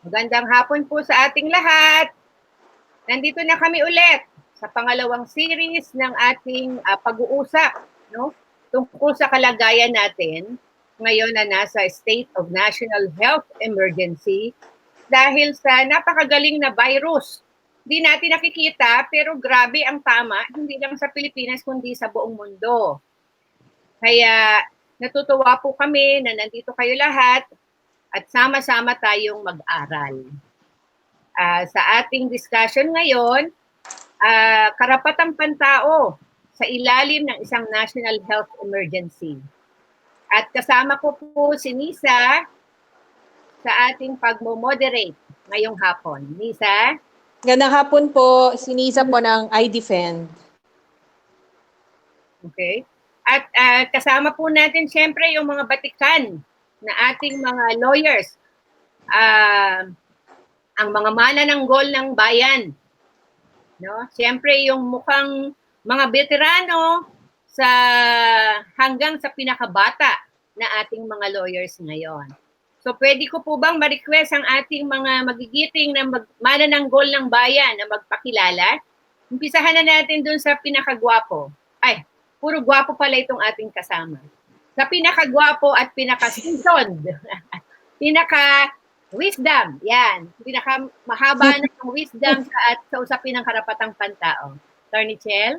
Magandang hapon po sa ating lahat. Nandito na kami ulit sa pangalawang series ng ating pag-uusap, no? Tungkol sa kalagayan natin ngayon na nasa state of national health emergency dahil sa napakagaling na virus. Hindi natin nakikita pero grabe ang tama, hindi lang sa Pilipinas kundi sa buong mundo. Kaya natutuwa po kami na nandito kayo lahat at sama-sama tayong mag-aral. Sa ating discussion ngayon, karapatang pantao sa ilalim ng isang national health emergency. At kasama ko po si Nisa sa ating pagmo-moderate ngayong hapon. Nisa? Gandang hapon po, si Nisa po ng iDefend. Okay. At kasama po natin siyempre yung mga batikan na ating mga lawyers. Ang mga manananggol ng bayan. No? Siyempre yung mukhang mga veterano sa hanggang sa pinakabata na ating mga lawyers ngayon. So pwede ko po bang ma-request ang ating mga magigiting na manananggol ng bayan na magpakilala? Umpisahan na natin dun sa pinakagwapo. Ay, puro gwapo pala itong ating kasama. Sa pinakagwapo at pinaka-seasoned. Wisdom, yan. Pinakamahaba ng wisdom sa usapin ng karapatang pantao. Attorney Chel?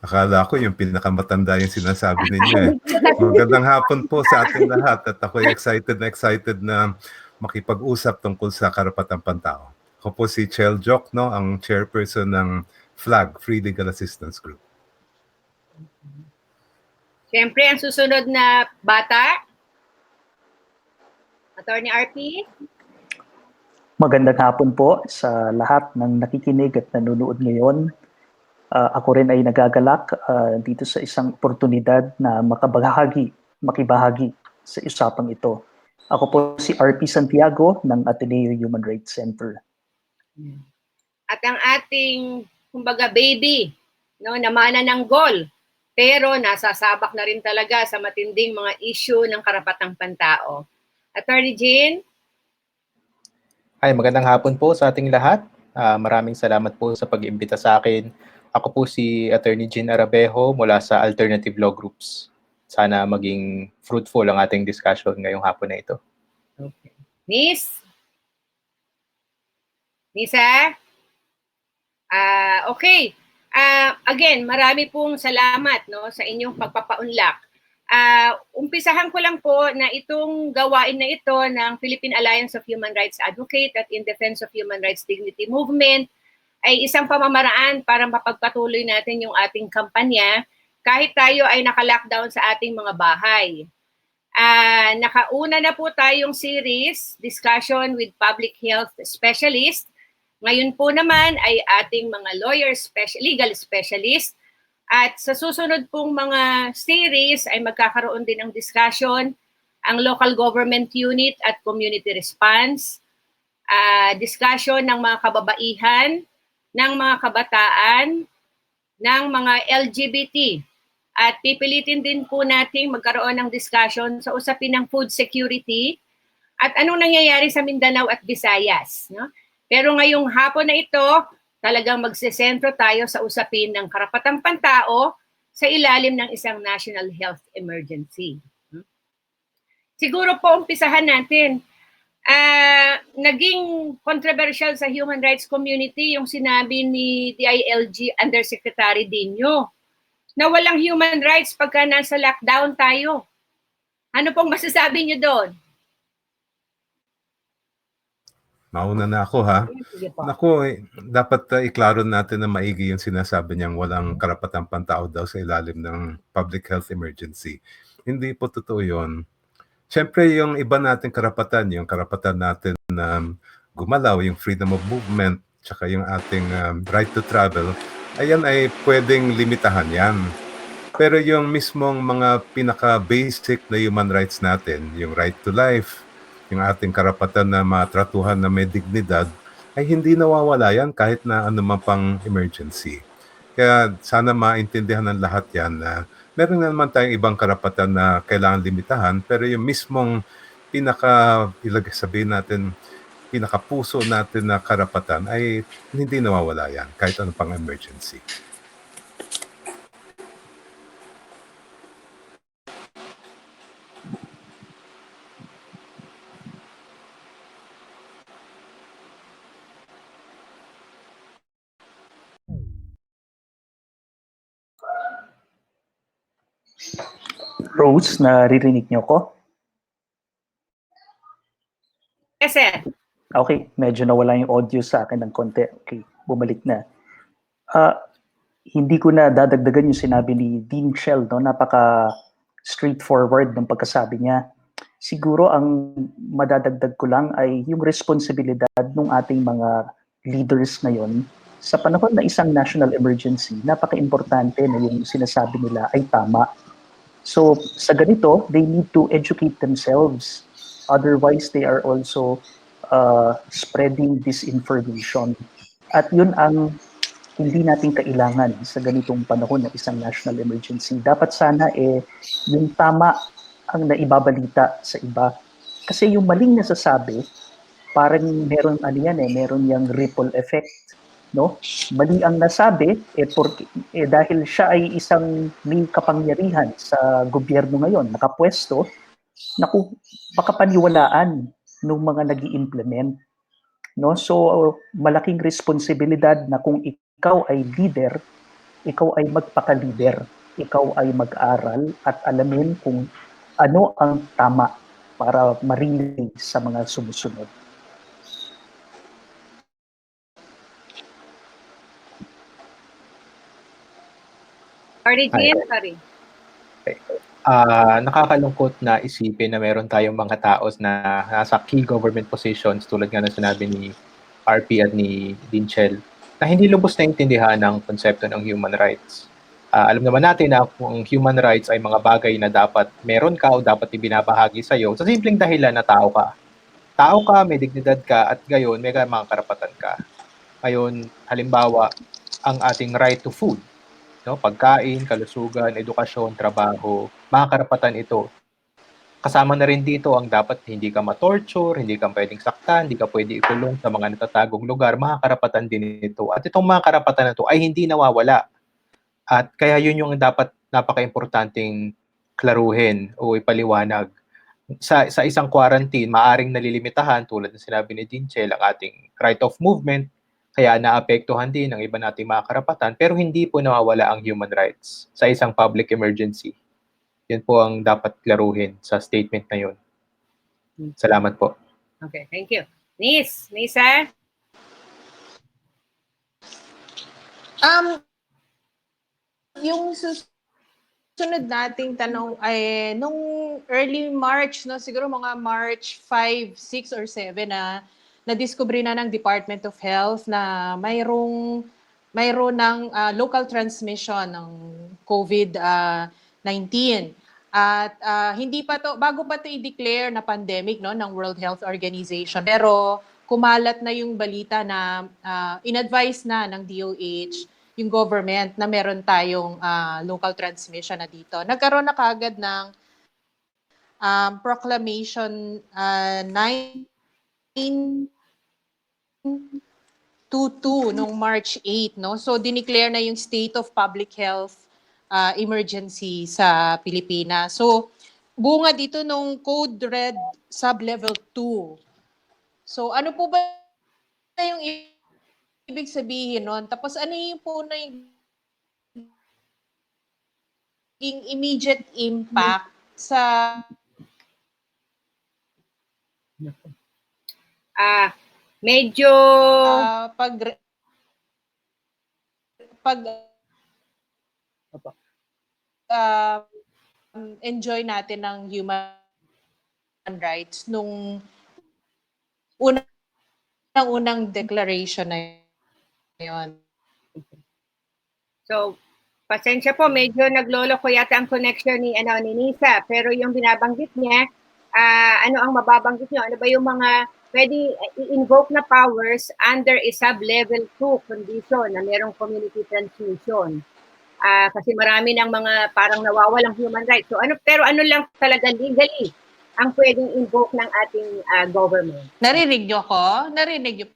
Akala ko yung pinakamatanda yung sinasabi ninyo eh. Magandang hapon po sa ating lahat at ako'y excited na makipag-usap tungkol sa karapatang pantao. Ako po si Chel Jokno, ang chairperson ng FLAG, Free Legal Assistance Group. Siyempre, ang susunod na bata, Attorney RP? Magandang hapon po sa lahat ng nakikinig at nanonood ngayon. Ako rin ay nagagalak dito sa isang oportunidad na makibahagi sa usapang ito. Ako po si RP Santiago ng Ateneo Human Rights Center. At ang ating, kumbaga, baby, no, na manananggol, pero nasasabak na rin talaga sa matinding mga issue ng karapatang pantao. Attorney Jean? Hi, magandang hapon po sa ating lahat. Maraming salamat po sa pag-imbita sa akin. Ako po si Attorney Jean Arabejo mula sa Alternative Law Groups. Sana maging fruitful ang ating discussion ngayong hapon na ito. Okay. Miss? Nisa? Okay. Again, marami pong salamat no, sa inyong pagpapaunlak. Umpisahan ko lang po na itong gawain na ito ng Philippine Alliance of Human Rights Advocate at In Defense of Human Rights Dignity Movement ay isang pamamaraan para mapagpatuloy natin yung ating kampanya kahit tayo ay naka-lockdown sa ating mga bahay. Nakauna na po tayong series, discussion with public health specialist. Ngayon po naman ay ating mga lawyers, legal specialist. At sa susunod pong mga series ay magkakaroon din ng discussion ang local government unit at community response, discussion ng mga kababaihan, ng mga kabataan, ng mga LGBT. At pipilitin din po natin magkaroon ng discussion sa usapin ng food security at anong nangyayari sa Mindanao at Visayas. No? Pero ngayong hapon na ito, talagang magsesentro tayo sa usapin ng karapatang pantao sa ilalim ng isang national health emergency. Siguro po umpisahan natin. Naging controversial sa human rights community yung sinabi ni DILG Undersecretary Dino na walang human rights pagka nasa lockdown tayo. Ano pong masasabi niyo doon? Mauna na ako ha. Naku, dapat iklaro natin na maigi yung sinasabi niyang walang karapatang pantao daw sa ilalim ng public health emergency. Hindi po totoo yun. Siyempre, yung iba nating karapatan, yung karapatan natin na gumalaw, yung freedom of movement, tsaka yung ating right to travel, ayan ay pwedeng limitahan yan. Pero yung mismong mga pinaka-basic na human rights natin, yung right to life, yung ating karapatan na matratuhan na may dignidad, ay hindi nawawala yan kahit na anumang pang emergency. Kaya sana maintindihan ng lahat yan na meron na naman tayong ibang karapatan na kailangan limitahan, pero yung mismong sabihin natin, pinakapuso natin na karapatan ay hindi nawawala yan kahit ano pang emergency. Rose, naririnig niyo ko? Yes, sir. Okay, medyo nawala yung audio sa akin ng konti. Okay, bumalik na. Hindi ko na dadagdagan yung sinabi ni Dean Shell, no? Napaka straightforward ng pagkasabi niya. Siguro ang madadagdag ko lang ay yung responsibilidad ng ating mga leaders ngayon sa panahon na isang national emergency. Napaka-importante na yung sinasabi nila ay tama. So sa ganito, they need to educate themselves. Otherwise, they are also spreading disinformation. At yun ang hindi natin kailangan sa ganitong panahon na isang national emergency. Dapat sana yung tama ang naibabalita sa iba. Kasi yung maling nasasabi, parang meron meron yung ripple effect, no? Mali ang nasabi dahil siya ay isang may kapangyarihan sa gobyerno ngayon, nakapwesto, naku, baka paniwalaan ng mga nag-i-implement, no? So malaking responsibilidad na kung ikaw ay leader, ikaw ay magpaka-leader, ikaw ay mag-aral at alamin kung ano ang tama para marinig sa mga sumusunod. Sorry, Jim. Sorry. Nakakalungkot na isipin na meron tayong mga taos na nasa key government positions tulad nga ng sinabi ni RP at ni Dinchel na hindi lubos na intindihan ng konsepto ng human rights. Alam naman natin na kung human rights ay mga bagay na dapat meron ka o dapat ibinabahagi sa iyo sa simpleng dahilan na tao ka. Tao ka, may dignidad ka at gayon may mga karapatan ka. Ngayon, halimbawa, ang ating right to food, no? Pagkain, kalusugan, edukasyon, trabaho, mga karapatan ito. Kasama na rin dito ang dapat hindi ka ma-torture, hindi ka pwedeng saktan, hindi ka pwede ikulong sa mga natatagong lugar, mga karapatan din ito. At itong mga karapatan na ito ay hindi nawawala. At kaya yun yung dapat napaka-importanting klaruhin o ipaliwanag. Sa isang quarantine, maaring nalilimitahan tulad ng sinabi ni Dinchel ang ating right of movement, kaya naapektuhan din ang iba nating mga karapatan, pero hindi po nawawala ang human rights sa isang public emergency. Yun po ang dapat klaruhin sa statement na yun. Salamat po. Okay, thank you. Nisa? Yung susunod nating tanong ay nung early March, no, siguro mga March 5, 6 or 7 na-discover na ng Department of Health na mayroon ng local transmission ng COVID-19. At hindi pa to, bago pa to i-declare na pandemic, no, ng World Health Organization. Pero kumalat na yung balita na in-advise na ng DOH yung government na meron tayong local transmission na dito. Nagkaroon na kaagad ng proclamation 922 nung March 8, no? So dineclare na yung state of public health emergency sa Pilipinas. So bunga dito nung Code Red Sub-Level 2. So ano po ba yung ibig sabihin nun? Tapos ano yung po na yung immediate impact sa medyo enjoy natin ng human rights nung unang declaration na yun. So, pasensya po, medyo naglolo ko yata ang connection ni Nisa, pero yung binabanggit niya, ano ang mababanggit niyo? Ano ba yung mga pwede i-invoke na powers under a sub-level 2 condition na merong community transmission? Kasi marami ng mga parang nawawalang human rights. So pero ano lang talaga legally ang pwedeng invoke ng ating government. Narinig niyo ako? Narinig niyo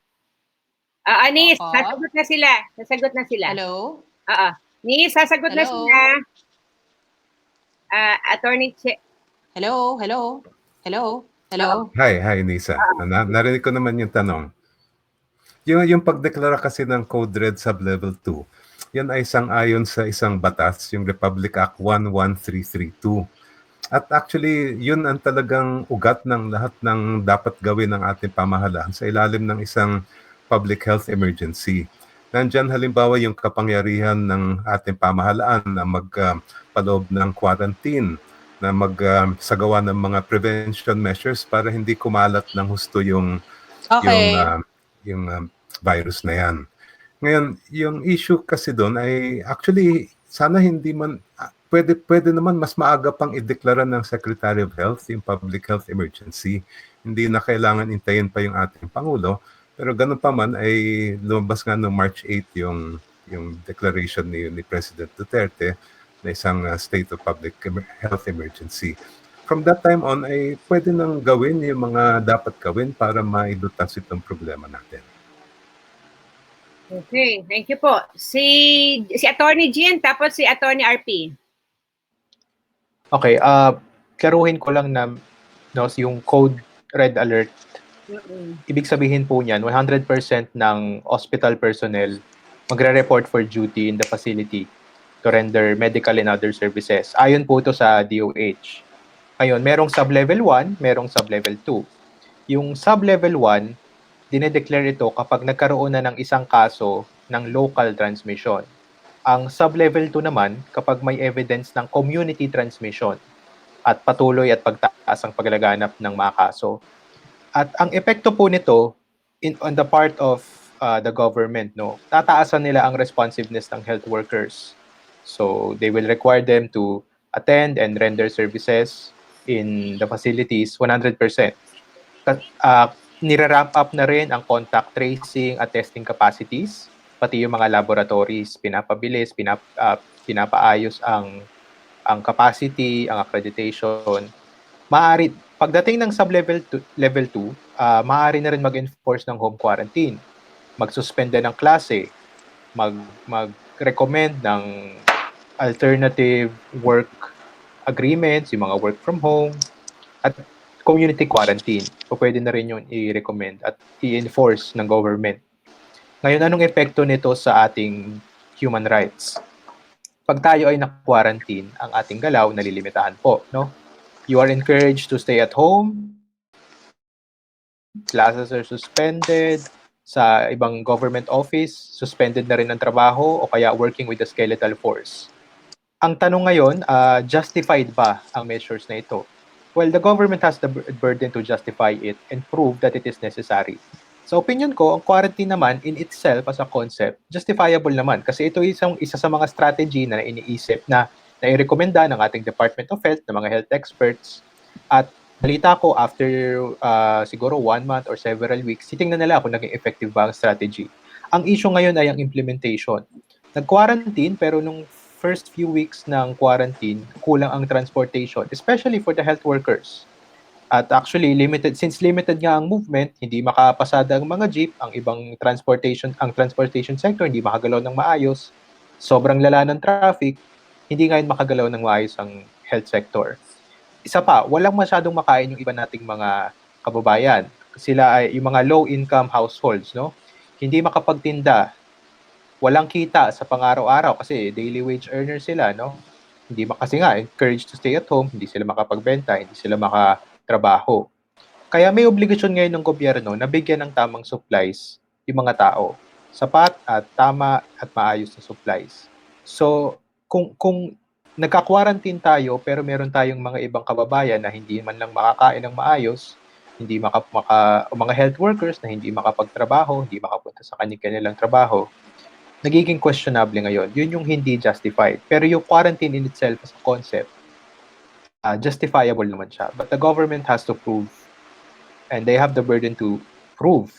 Anis, Opo. sasagot na sila. Sasagot na sila. Hello? Nis, sasagot na Hello? sila. Attorney Hello? Hello? Hello? Hello? Hi, Nisa. Narinig ko naman yung tanong. Yung pagdeklara kasi ng Code Red Sublevel 2, yan ay sang-ayon sa isang batas, yung Republic Act 11332. At actually, yun ang talagang ugat ng lahat ng dapat gawin ng ating pamahalaan sa ilalim ng isang public health emergency. Nandyan halimbawa yung kapangyarihan ng ating pamahalaan na magpaloob ng quarantine, na magsagawa ng mga prevention measures para hindi kumalat ng husto yung Okay. virus na yan. Ngayon, yung issue kasi doon ay actually sana hindi man pwede naman mas maaga pang ideklara ng Secretary of Health yung public health emergency. Hindi na kailangan intayin pa yung ating Pangulo, pero ganun pa man ay lumabas nga noong March 8 yung declaration ni President Duterte na isang state of public health emergency. From that time on ay pwede nang gawin yung mga dapat gawin para mailutas itong problema natin. Okay, thank you po. Si Attorney Jean, tapos si Attorney RP. Okay, klaruhin ko lang na yung Code Red Alert, ibig sabihin po niyan, 100% ng hospital personnel magre-report for duty in the facility to render medical and other services. Ayon po ito sa DOH. Ngayon, merong sub-level 1, merong sub-level 2. Yung sub-level 1, dinedeclare ito kapag nagkaroon na ng isang kaso ng local transmission. Ang sub-level 2 naman, kapag may evidence ng community transmission at patuloy at pagtaas ang paglalaganap ng mga kaso. At ang epekto po nito on the part of the government, tataasan nila ang responsiveness ng health workers. So they will require them to attend and render services in the facilities 100%. Nire-ramp up na rin ang contact tracing at testing capacities, pati yung mga laboratories, pinapabilis, pinapaayos ang capacity, ang accreditation. Maaari, pagdating ng sub-level level 2, maaari na rin mag-enforce ng home quarantine, mag-suspend ng klase, mag-recommend ng alternative work agreements, yung mga work from home, at community quarantine. So, pwede na rin yung i-recommend at i-enforce ng government. Ngayon, anong epekto nito sa ating human rights? Pag tayo ay na-quarantine, ang ating galaw nalilimitahan po, You are encouraged to stay at home. Classes are suspended. Sa ibang government office, suspended na rin ang trabaho o kaya working with the skeletal force. Ang tanong ngayon, justified ba ang measures na ito? Well, the government has the burden to justify it and prove that it is necessary. Sa opinion ko, ang quarantine naman in itself as a concept, justifiable naman kasi ito isa sa mga strategy na iniisip na i-recommenda ng ating Department of Health, ng mga health experts. At balita ko, after siguro 1 month or several weeks, titingnan nila kung naging effective ba ang strategy. Ang issue ngayon ay ang implementation. Nag-quarantine, pero nung first few weeks ng quarantine, kulang ang transportation, especially for the health workers. At actually, since limited nga ang movement, hindi makapasada ang mga jeep, ang transportation sector, hindi makagalaw ng maayos, sobrang lala ng traffic, hindi ngayon makagalaw ng maayos ang health sector. Isa pa, walang masyadong makain yung iba nating mga kababayan. Sila ay yung mga low-income households, Hindi makapagtinda, walang kita sa pang-araw-araw kasi daily wage earner sila, Hindi kasi nga encouraged to stay at home, hindi sila makapagbenta, hindi sila makatrabaho. Kaya may obligasyon ngayon ng gobyerno na bigyan ng tamang supplies yung mga tao. Sapat at tama at maayos na supplies. So, kung nagka-quarantine tayo pero meron tayong mga ibang kababayan na hindi man lang makakain ng maayos, hindi mga health workers na hindi makapagtrabaho, hindi makapunta sa kanilang trabaho, nagiging questionable ngayon. Yun yung hindi justified. Pero yung quarantine in itself as a concept, justifiable naman siya. But the government has to prove, and they have the burden to prove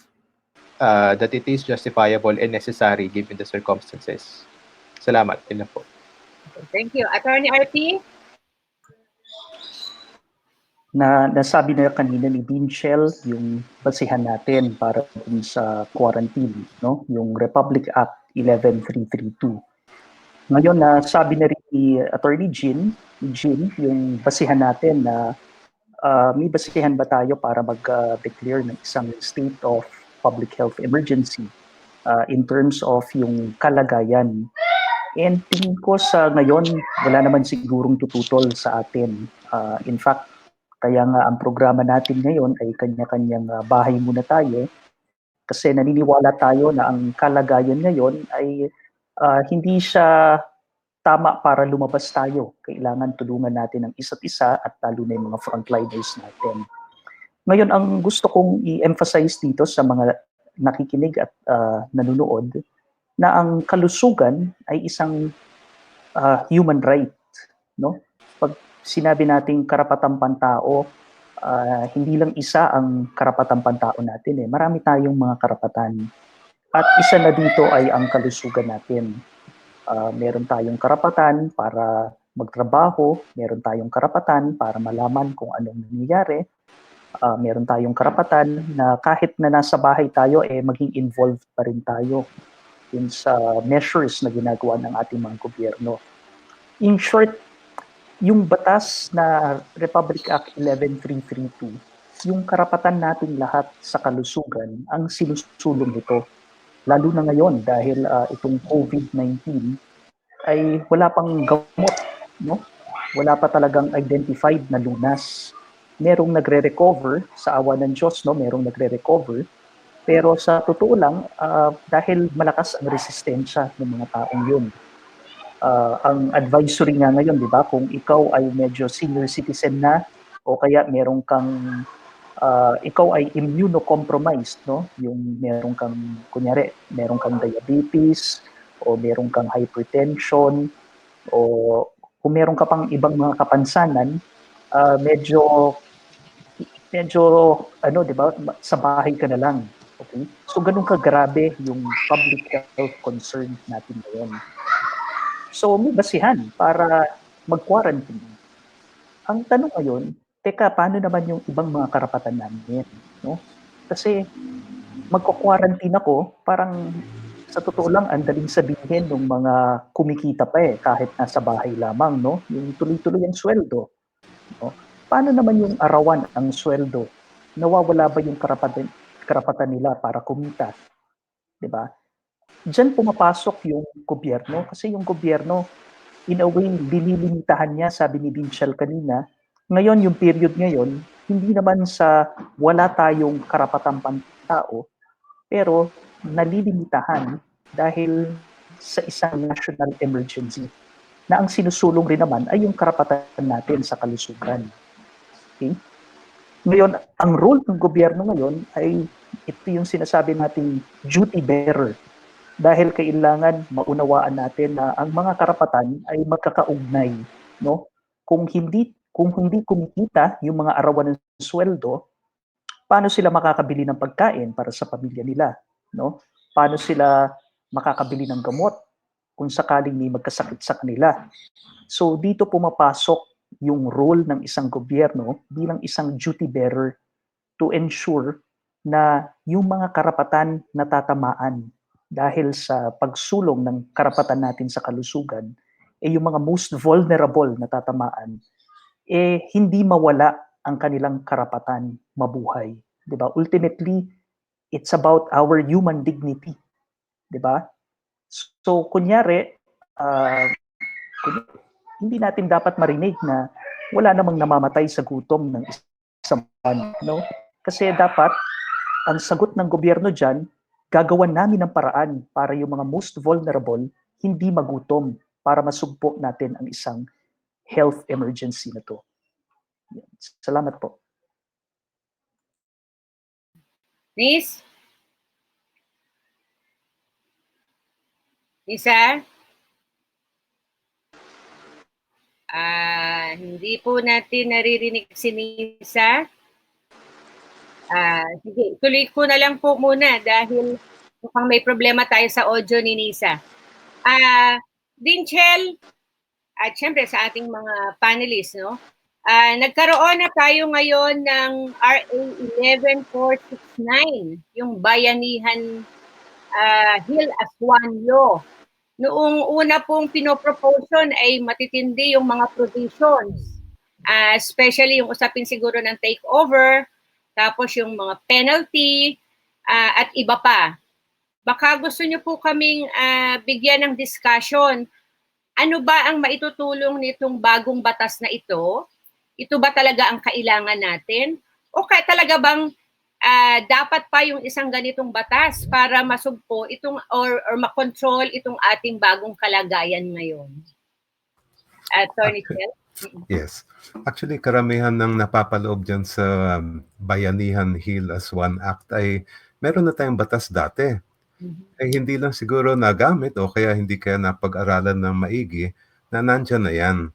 that it is justifiable and necessary given the circumstances. Salamat. Yun na po. Thank you. Attorney RP? na nasabi na kanina ni Binchel yung basihan natin para dun sa quarantine, no? Yung Republic Act 11332. Ngayon na sabi na rin ni Attorney Jean, yung basihan natin na may basihan ba tayo para mag-declare ng isang state of public health emergency in terms of yung kalagayan. And tingin ko sa ngayon, wala naman sigurong tututol sa atin. In fact, kaya nga ang programa natin ngayon ay kanya-kanyang bahay muna tayo kasi naniniwala tayo na ang kalagayan ngayon ay hindi siya tama para lumabas tayo. Kailangan tulungan natin ang isa't isa at lalo na yung mga frontliners natin. Ngayon, ang gusto kong i-emphasize dito sa mga nakikinig at nanonood na ang kalusugan ay isang human right, no? Pag sinabi nating karapatang pantao, hindi lang isa ang karapatang pantao natin eh. Marami tayong mga karapatan. At isa na dito ay ang kalusugan natin. Meron tayong karapatan para magtrabaho, meron tayong karapatan para malaman kung anong nangyayari, meron tayong karapatan na kahit na nasa bahay tayo, maging involved pa rin tayo in sa measures na ginagawa ng ating mga gobyerno. In short, yung batas na Republic Act 11332, yung karapatan natin lahat sa kalusugan ang sinusulong nito. Lalo na ngayon dahil itong COVID-19 ay wala pang gamot, no? Wala pa talagang identified na lunas. Merong nagre-recover sa awa ng Diyos, no? Merong nagre-recover. Pero sa totoo lang, dahil malakas ang resistensya ng mga taong yun. Ang advisory nga ngayon, di ba, kung ikaw ay medyo senior citizen na o kaya merong kang ikaw ay immunocompromised, no? Yung meron kang, kunyari, meron kang diabetes o meron kang hypertension o kung meron ka pang ibang mga kapansanan, medyo ano, di ba, sa bahay ka na lang. Okay? So, ganun kagrabe yung public health concern natin ngayon. So, may basihan para mag-quarantine. Ang tanong ngayon, teka, paano naman yung ibang mga karapatan namin? No? Kasi magko-quarantine ako, parang sa totoo lang, ang daling sabihin ng mga kumikita pa kahit nasa bahay lamang, no? Yung tuloy-tuloy ang sweldo. No? Paano naman yung arawan ang sweldo? Nawawala ba yung karapatan nila para kumita? Diba? Diyan pumapasok yung gobyerno kasi yung gobyerno, in a way, dinilimitahan niya, sabi ni Binchel kanina. Ngayon, yung period ngayon, hindi naman sa wala tayong karapatang pantao, pero nalilimitahan dahil sa isang national emergency na ang sinusulong rin naman ay yung karapatan natin sa kalusugan. Okay? Ngayon, ang role ng gobyerno ngayon ay ito yung sinasabi nating duty bearer dahil kailangan maunawaan natin na ang mga karapatan ay magkakaugnay, no? Kung hindi kumikita yung mga arawan ng sweldo, paano sila makakabili ng pagkain para sa pamilya nila, no? Paano sila makakabili ng gamot kung sakaling may magkasakit sa kanila? So dito pumapasok yung role ng isang gobyerno bilang isang duty bearer to ensure na yung mga karapatan natatamaan dahil sa pagsulong ng karapatan natin sa kalusugan, yung mga most vulnerable na tatamaan, hindi mawala ang kanilang karapatan mabuhay. Diba? Ultimately, it's about our human dignity. Diba? So, kunyari, hindi natin dapat marinig na wala namang namamatay sa gutom ng isang buwan, no? Kasi dapat, ang sagot ng gobyerno dyan, gagawan namin ng paraan para yung mga most vulnerable hindi magutom para masugpo natin ang isang health emergency na to. Salamat po. Miss? Nisa? Hindi po natin naririnig si Nisa. Sige, tuloy ko na lang po muna dahil mukhang may problema tayo sa audio ni Nisa. Dinchel, at syempre sa ating mga panelists, no? Nagkaroon na tayo ngayon ng RA 11469, yung Bayanihan Heal as One Law. Noong una pong pinoproposion ay matitindi yung mga provisions. Especially yung usapin siguro ng takeover, tapos yung mga penalty, at iba pa. Baka gusto nyo po kaming bigyan ng discussion. Ano ba ang maitutulong nitong bagong batas na ito? Ito ba talaga ang kailangan natin? O kaya talaga bang dapat pa yung isang ganitong batas para masugpo itong or makontrol itong ating bagong kalagayan ngayon? Attorney Chel? Yes. Actually, karamihan ng napapaloob dyan sa Bayanihan Heal as One Act ay meron na tayong batas dati. Ay hindi lang siguro nagamit o kaya hindi kaya napag-aralan ng maigi na nandyan na yan.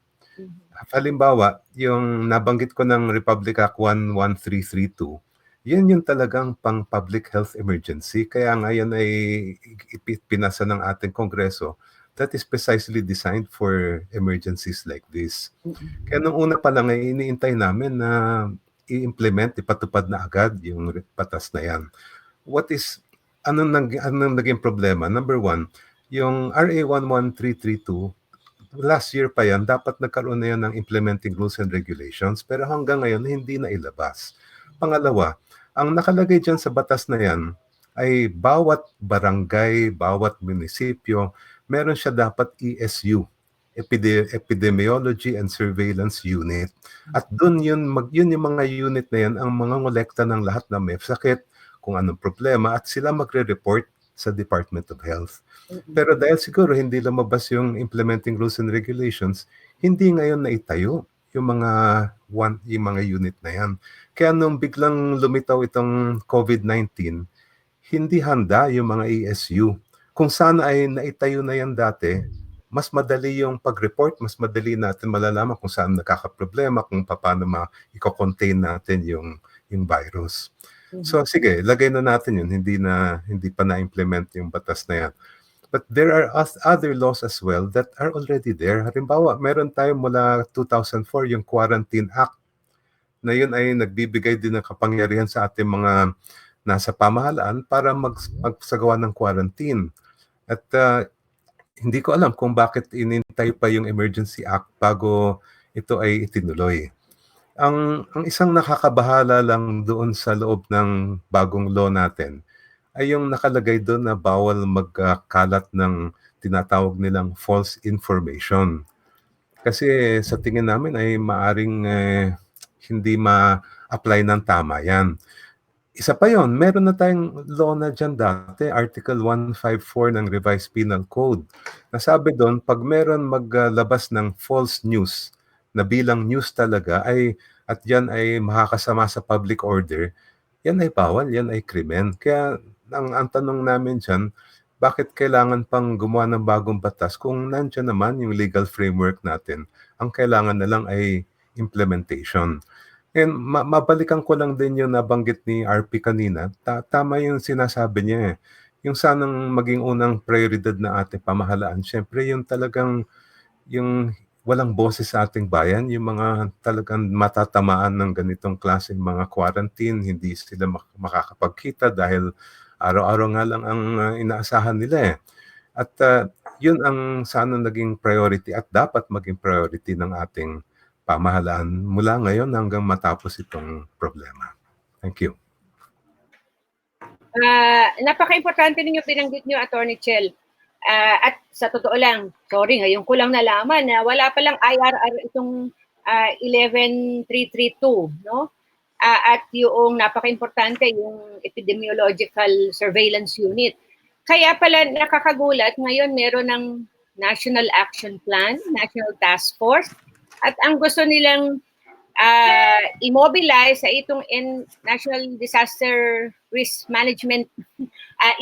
Halimbawa, yung nabanggit ko ng Republic Act 11332, yan yung talagang pang public health emergency. Kaya nga yan ay pinasa ng ating Kongreso that is precisely designed for emergencies like this. Kaya nung una pa lang ay iniintay namin na i-implement, ipatupad na agad yung batas na yan. Anong naging problema? Number one, yung RA 11332, last year pa yan, dapat nagkaroon na yan ng implementing rules and regulations, pero hanggang ngayon hindi na ilabas. Pangalawa, ang nakalagay dyan sa batas na yan ay bawat barangay, bawat munisipyo, meron siya dapat ESU, Epidemiology and Surveillance Unit. At doon yun yung mga unit na yan ang mga ngolekta ng lahat na may sakit, kung anong problema, at sila magre-report sa Department of Health. Pero dahil siguro hindi lumabas yung implementing rules and regulations, hindi ngayon naitayo yung mga unit na yan. Kaya nung biglang lumitaw itong COVID-19, hindi handa yung mga ESU. Kung sana ay naitayo na yan dati, mas madali yung pag-report, mas madali natin malalaman kung saan nakakaproblema, kung paano i-contain natin yung virus. So sige, lagay na natin yun, hindi pa na-implement yung batas na yan. But there are other laws as well that are already there. Halimbawa, meron tayo mula 2004 yung Quarantine Act na yun ay nagbibigay din ng kapangyarihan sa ating mga nasa pamahalaan para magsagawa ng quarantine. At hindi ko alam kung bakit inintay pa yung Emergency Act bago ito ay itinuloy. Ang isang nakakabahala lang doon sa loob ng bagong law natin ay yung nakalagay doon na bawal magkalat ng tinatawag nilang false information. Kasi sa tingin namin ay maaring hindi ma-apply ng tama yan. Isa pa yon, meron na tayong law na dyan dati, Article 154 ng Revised Penal Code. Nasabi doon, pag meron maglabas ng false news na bilang news talaga at yan ay makakasama sa public order, yan ay bawal, yan ay krimen. Kaya ang tanong namin dyan, bakit kailangan pang gumawa ng bagong batas kung nandiyan naman yung legal framework natin? Ang kailangan na lang ay implementation. And mabalikan ko lang din yung nabanggit ni RP kanina. Tama yung sinasabi niya eh. Yung sanang maging unang prioridad na ating pamahalaan, syempre yung talagang yung walang boses sa ating bayan, yung mga talagang matatamaan ng ganitong klaseng mga quarantine, hindi sila makakapagkita dahil araw-araw nga lang ang inaasahan nila eh. At yun ang sana naging priority at dapat maging priority ng ating pamahalaan mula ngayon hanggang matapos itong problema. Thank you. Napaka-importante ninyo binanggit nyo, Attorney Chel. At sa totoo lang, sorry, ngayon ko lang nalaman na wala palang IRR itong 11332, no? At yung napaka-importante, yung Epidemiological Surveillance Unit. Kaya pala nakakagulat, ngayon meron ng National Action Plan, National Task Force, at ang gusto nilang immobilize sa itong National Disaster Risk Management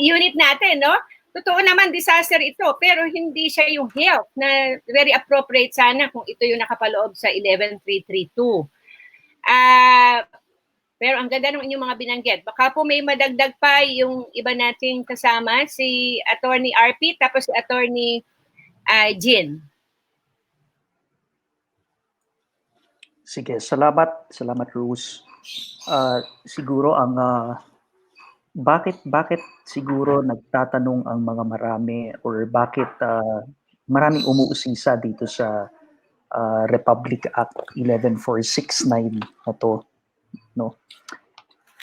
Unit natin, no? Totoo naman disaster ito, pero hindi siya yung health na very appropriate sana kung ito yung nakapaloob sa 11332. Pero ang ganda ng inyong mga binanggit. Baka po may madagdag pa yung iba nating kasama, si Attorney RP, tapos si Attorney Jean. Sige, salamat Rose. Siguro ang bakit siguro nagtatanong ang mga marami or bakit maraming umuusisa dito sa Republic Act 11469 na to, no?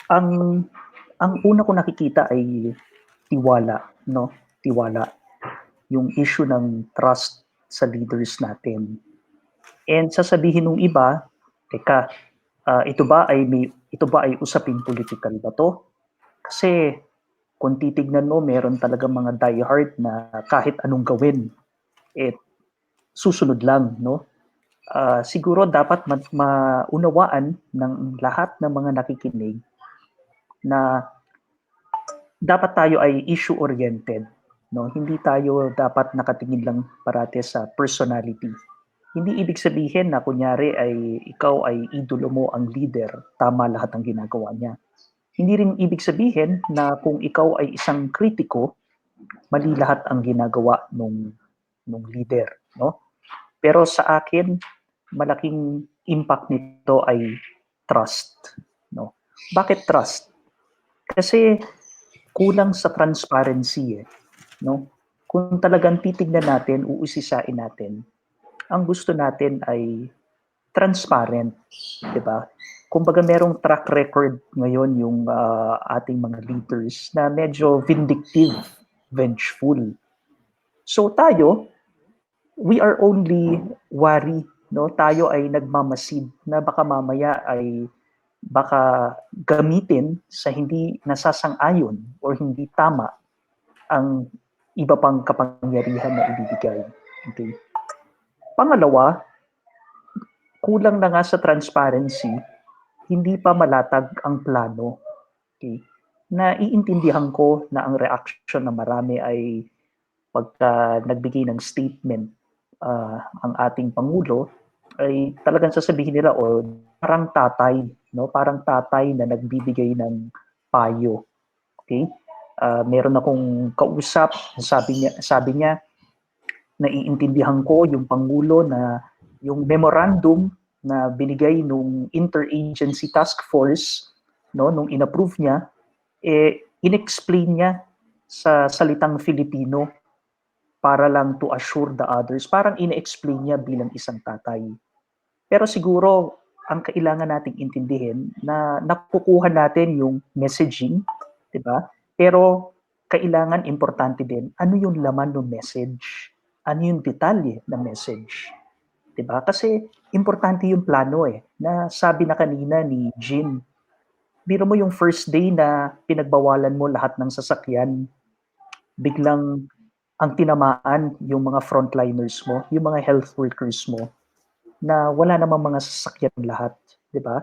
Ang una ko nakikita ay tiwala, no? Tiwala. Yung issue ng trust sa leaders natin. And sasabihin ng iba, teka, ito ba ay usaping political ba to? Kasi kung titignan mo, meron talaga mga diehard na kahit anong gawin, susunod lang, no? Siguro dapat maunawaan ng lahat ng mga nakikinig na dapat tayo ay issue-oriented, no? Hindi tayo dapat nakatingin lang parate sa personality. Hindi ibig sabihin na kunyari ay ikaw ay idolo mo ang leader, tama lahat ang ginagawa niya. Hindi rin ibig sabihin na kung ikaw ay isang kritiko, mali lahat ang ginagawa nung leader, no? Pero sa akin, malaking impact nito ay trust, no? Bakit trust? Kasi kulang sa transparency, no? Kung talagang titignan natin, uusisain natin, ang gusto natin ay transparent, 'di ba? Kumbaga merong track record ngayon yung ating mga leaders na medyo vindictive, vengeful. So tayo, we are only worry, no? Tayo ay nagmamasid na baka mamaya ay baka gamitin sa hindi nasasang-ayon or hindi tama ang iba pang kapangyarihan na ibibigay. Okay? Pangalawa, kulang na nga sa transparency, hindi pa malatag ang plano. Okay? Naiintindihan ko na ang reaction ng marami ay pagka nagbigay ng statement ang ating Pangulo, ay talagang sasabihin nila, parang tatay, no? Parang tatay na nagbibigay ng payo. Okay? Meron akong kausap, sabi niya, naiintindihan ko yung Pangulo na yung memorandum na binigay nung Interagency Task Force, no, nung inapprove niya, inexplain niya sa salitang Filipino para lang to assure the others. Parang ina-explain niya bilang isang tatay. Pero siguro, ang kailangan nating intindihin na nakukuha natin yung messaging, di ba? Pero kailangan importante din, ano yung laman ng message? Ano yung detalye ng message? Di ba? Kasi importante yung plano na sabi na kanina ni Jean, biro mo yung first day na pinagbawalan mo lahat ng sasakyan, biglang ang tinamaan yung mga frontliners mo, yung mga health workers mo, na wala namang mga sasakyan lahat, di ba?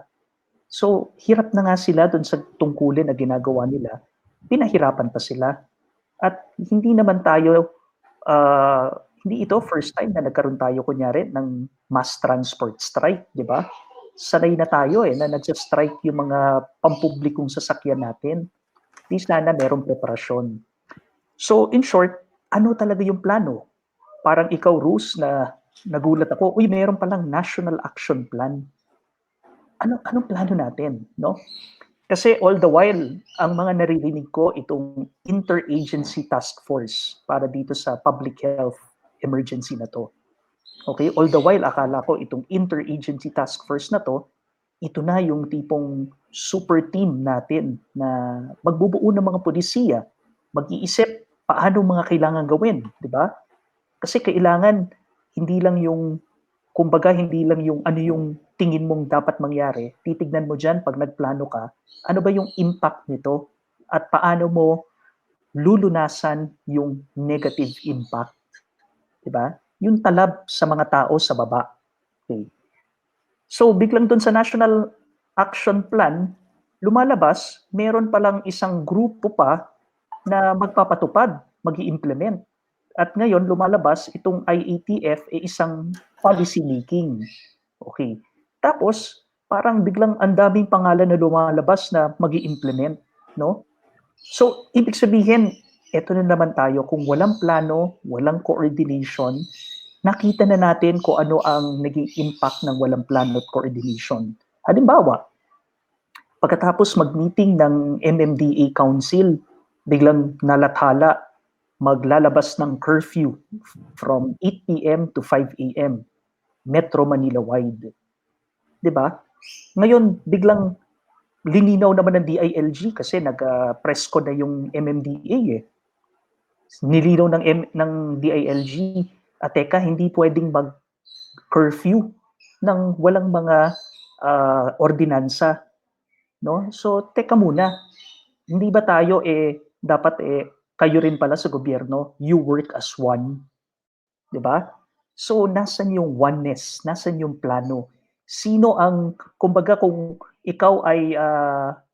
So, hirap na nga sila doon sa tungkulin na ginagawa nila, pinahirapan pa sila. At hindi naman tayo, hindi ito first time na nagkaroon tayo kunyari ng mass transport strike, di ba? Sanay na tayo na nagsa-strike yung mga pampublikong sasakyan natin. Di sana merong preparasyon. So, in short, ano talaga yung plano? Parang ikaw, Rus, na nagulat ako, meron palang National Action Plan. Anong plano natin, no? Kasi all the while, ang mga naririnig ko, itong Interagency Task Force para dito sa public health emergency na to. Okay? All the while, akala ko itong Interagency Task Force na to, ito na yung tipong super team natin na magbubuo ng mga polisiya, mag-iisip paano mga kailangan gawin, di ba? Kasi kailangan hindi lang yung ano yung tingin mong dapat mangyari, titignan mo dyan pag nagplano ka, ano ba yung impact nito at paano mo lulunasan yung negative impact. Diba? Yung talab sa mga tao sa baba. Okay. So, biglang dun sa National Action Plan, lumalabas, meron palang isang grupo pa na magpapatupad, mag-i-implement. At ngayon, lumalabas, itong IATF ay isang policy making. Okay. Tapos, parang biglang ang daming pangalan na lumalabas na mag-i-implement, no? So, ibig sabihin, eto na naman tayo, kung walang plano, walang coordination, nakita na natin kung ano ang naging impact ng walang plano at coordination. Halimbawa, pagkatapos mag-meeting ng MMDA Council, biglang nalathala, maglalabas ng curfew from 8 p.m. to 5 a.m. Metro Manila wide. 'Di ba? Ngayon, biglang lininaw naman ng DILG kasi nag-press ko na yung MMDA eh. Nilinaw ng DILG, teka, hindi pwedeng mag-curfew ng walang mga ordinansa, no? So, teka muna. Hindi ba tayo dapat kayo rin pala sa gobyerno, you work as one, 'di ba? So, nasan yung oneness? Nasan yung plano? Sino ang, kumbaga kung ikaw ay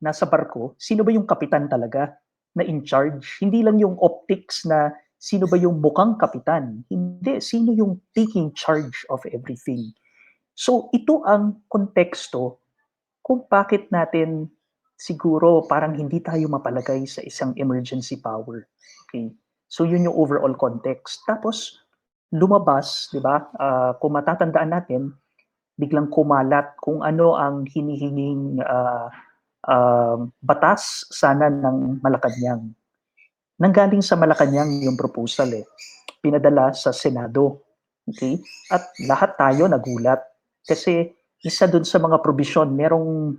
nasa barko, sino ba yung kapitan talaga na in charge? Hindi lang yung optics na sino ba yung mukhang kapitan. Hindi, sino yung taking charge of everything. So, ito ang konteksto kung bakit natin siguro parang hindi tayo mapalagay sa isang emergency power. Okay? So, yun yung overall context. Tapos, lumabas, di ba? Kung matatandaan natin, biglang kumalat kung ano ang hinihinging batas sana ng Malacanang. Nanggaling sa Malacanang yung proposal pinadala sa Senado. Okay? At lahat tayo nagulat kasi isa dun sa mga provision, merong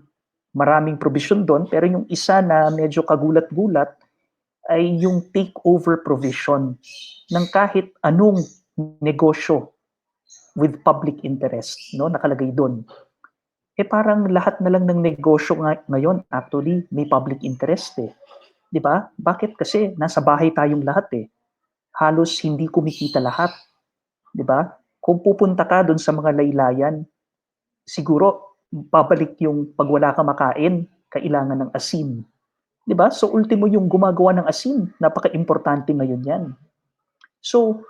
maraming provision doon, pero yung isa na medyo kagulat-gulat ay yung takeover provision ng kahit anong negosyo with public interest, no? Nakalagay doon. Parang lahat na lang ng negosyo ngayon actually may public interest 'Di ba? Bakit? Kasi nasa bahay tayong lahat Halos hindi kumikita lahat, 'di ba? Kung pupunta ka doon sa mga laylayan, siguro babalik yung pag wala kang makain, kailangan ng asin. 'Di ba? So ultimo yung gumagawa ng asin, napaka-importante ngayon 'yan. So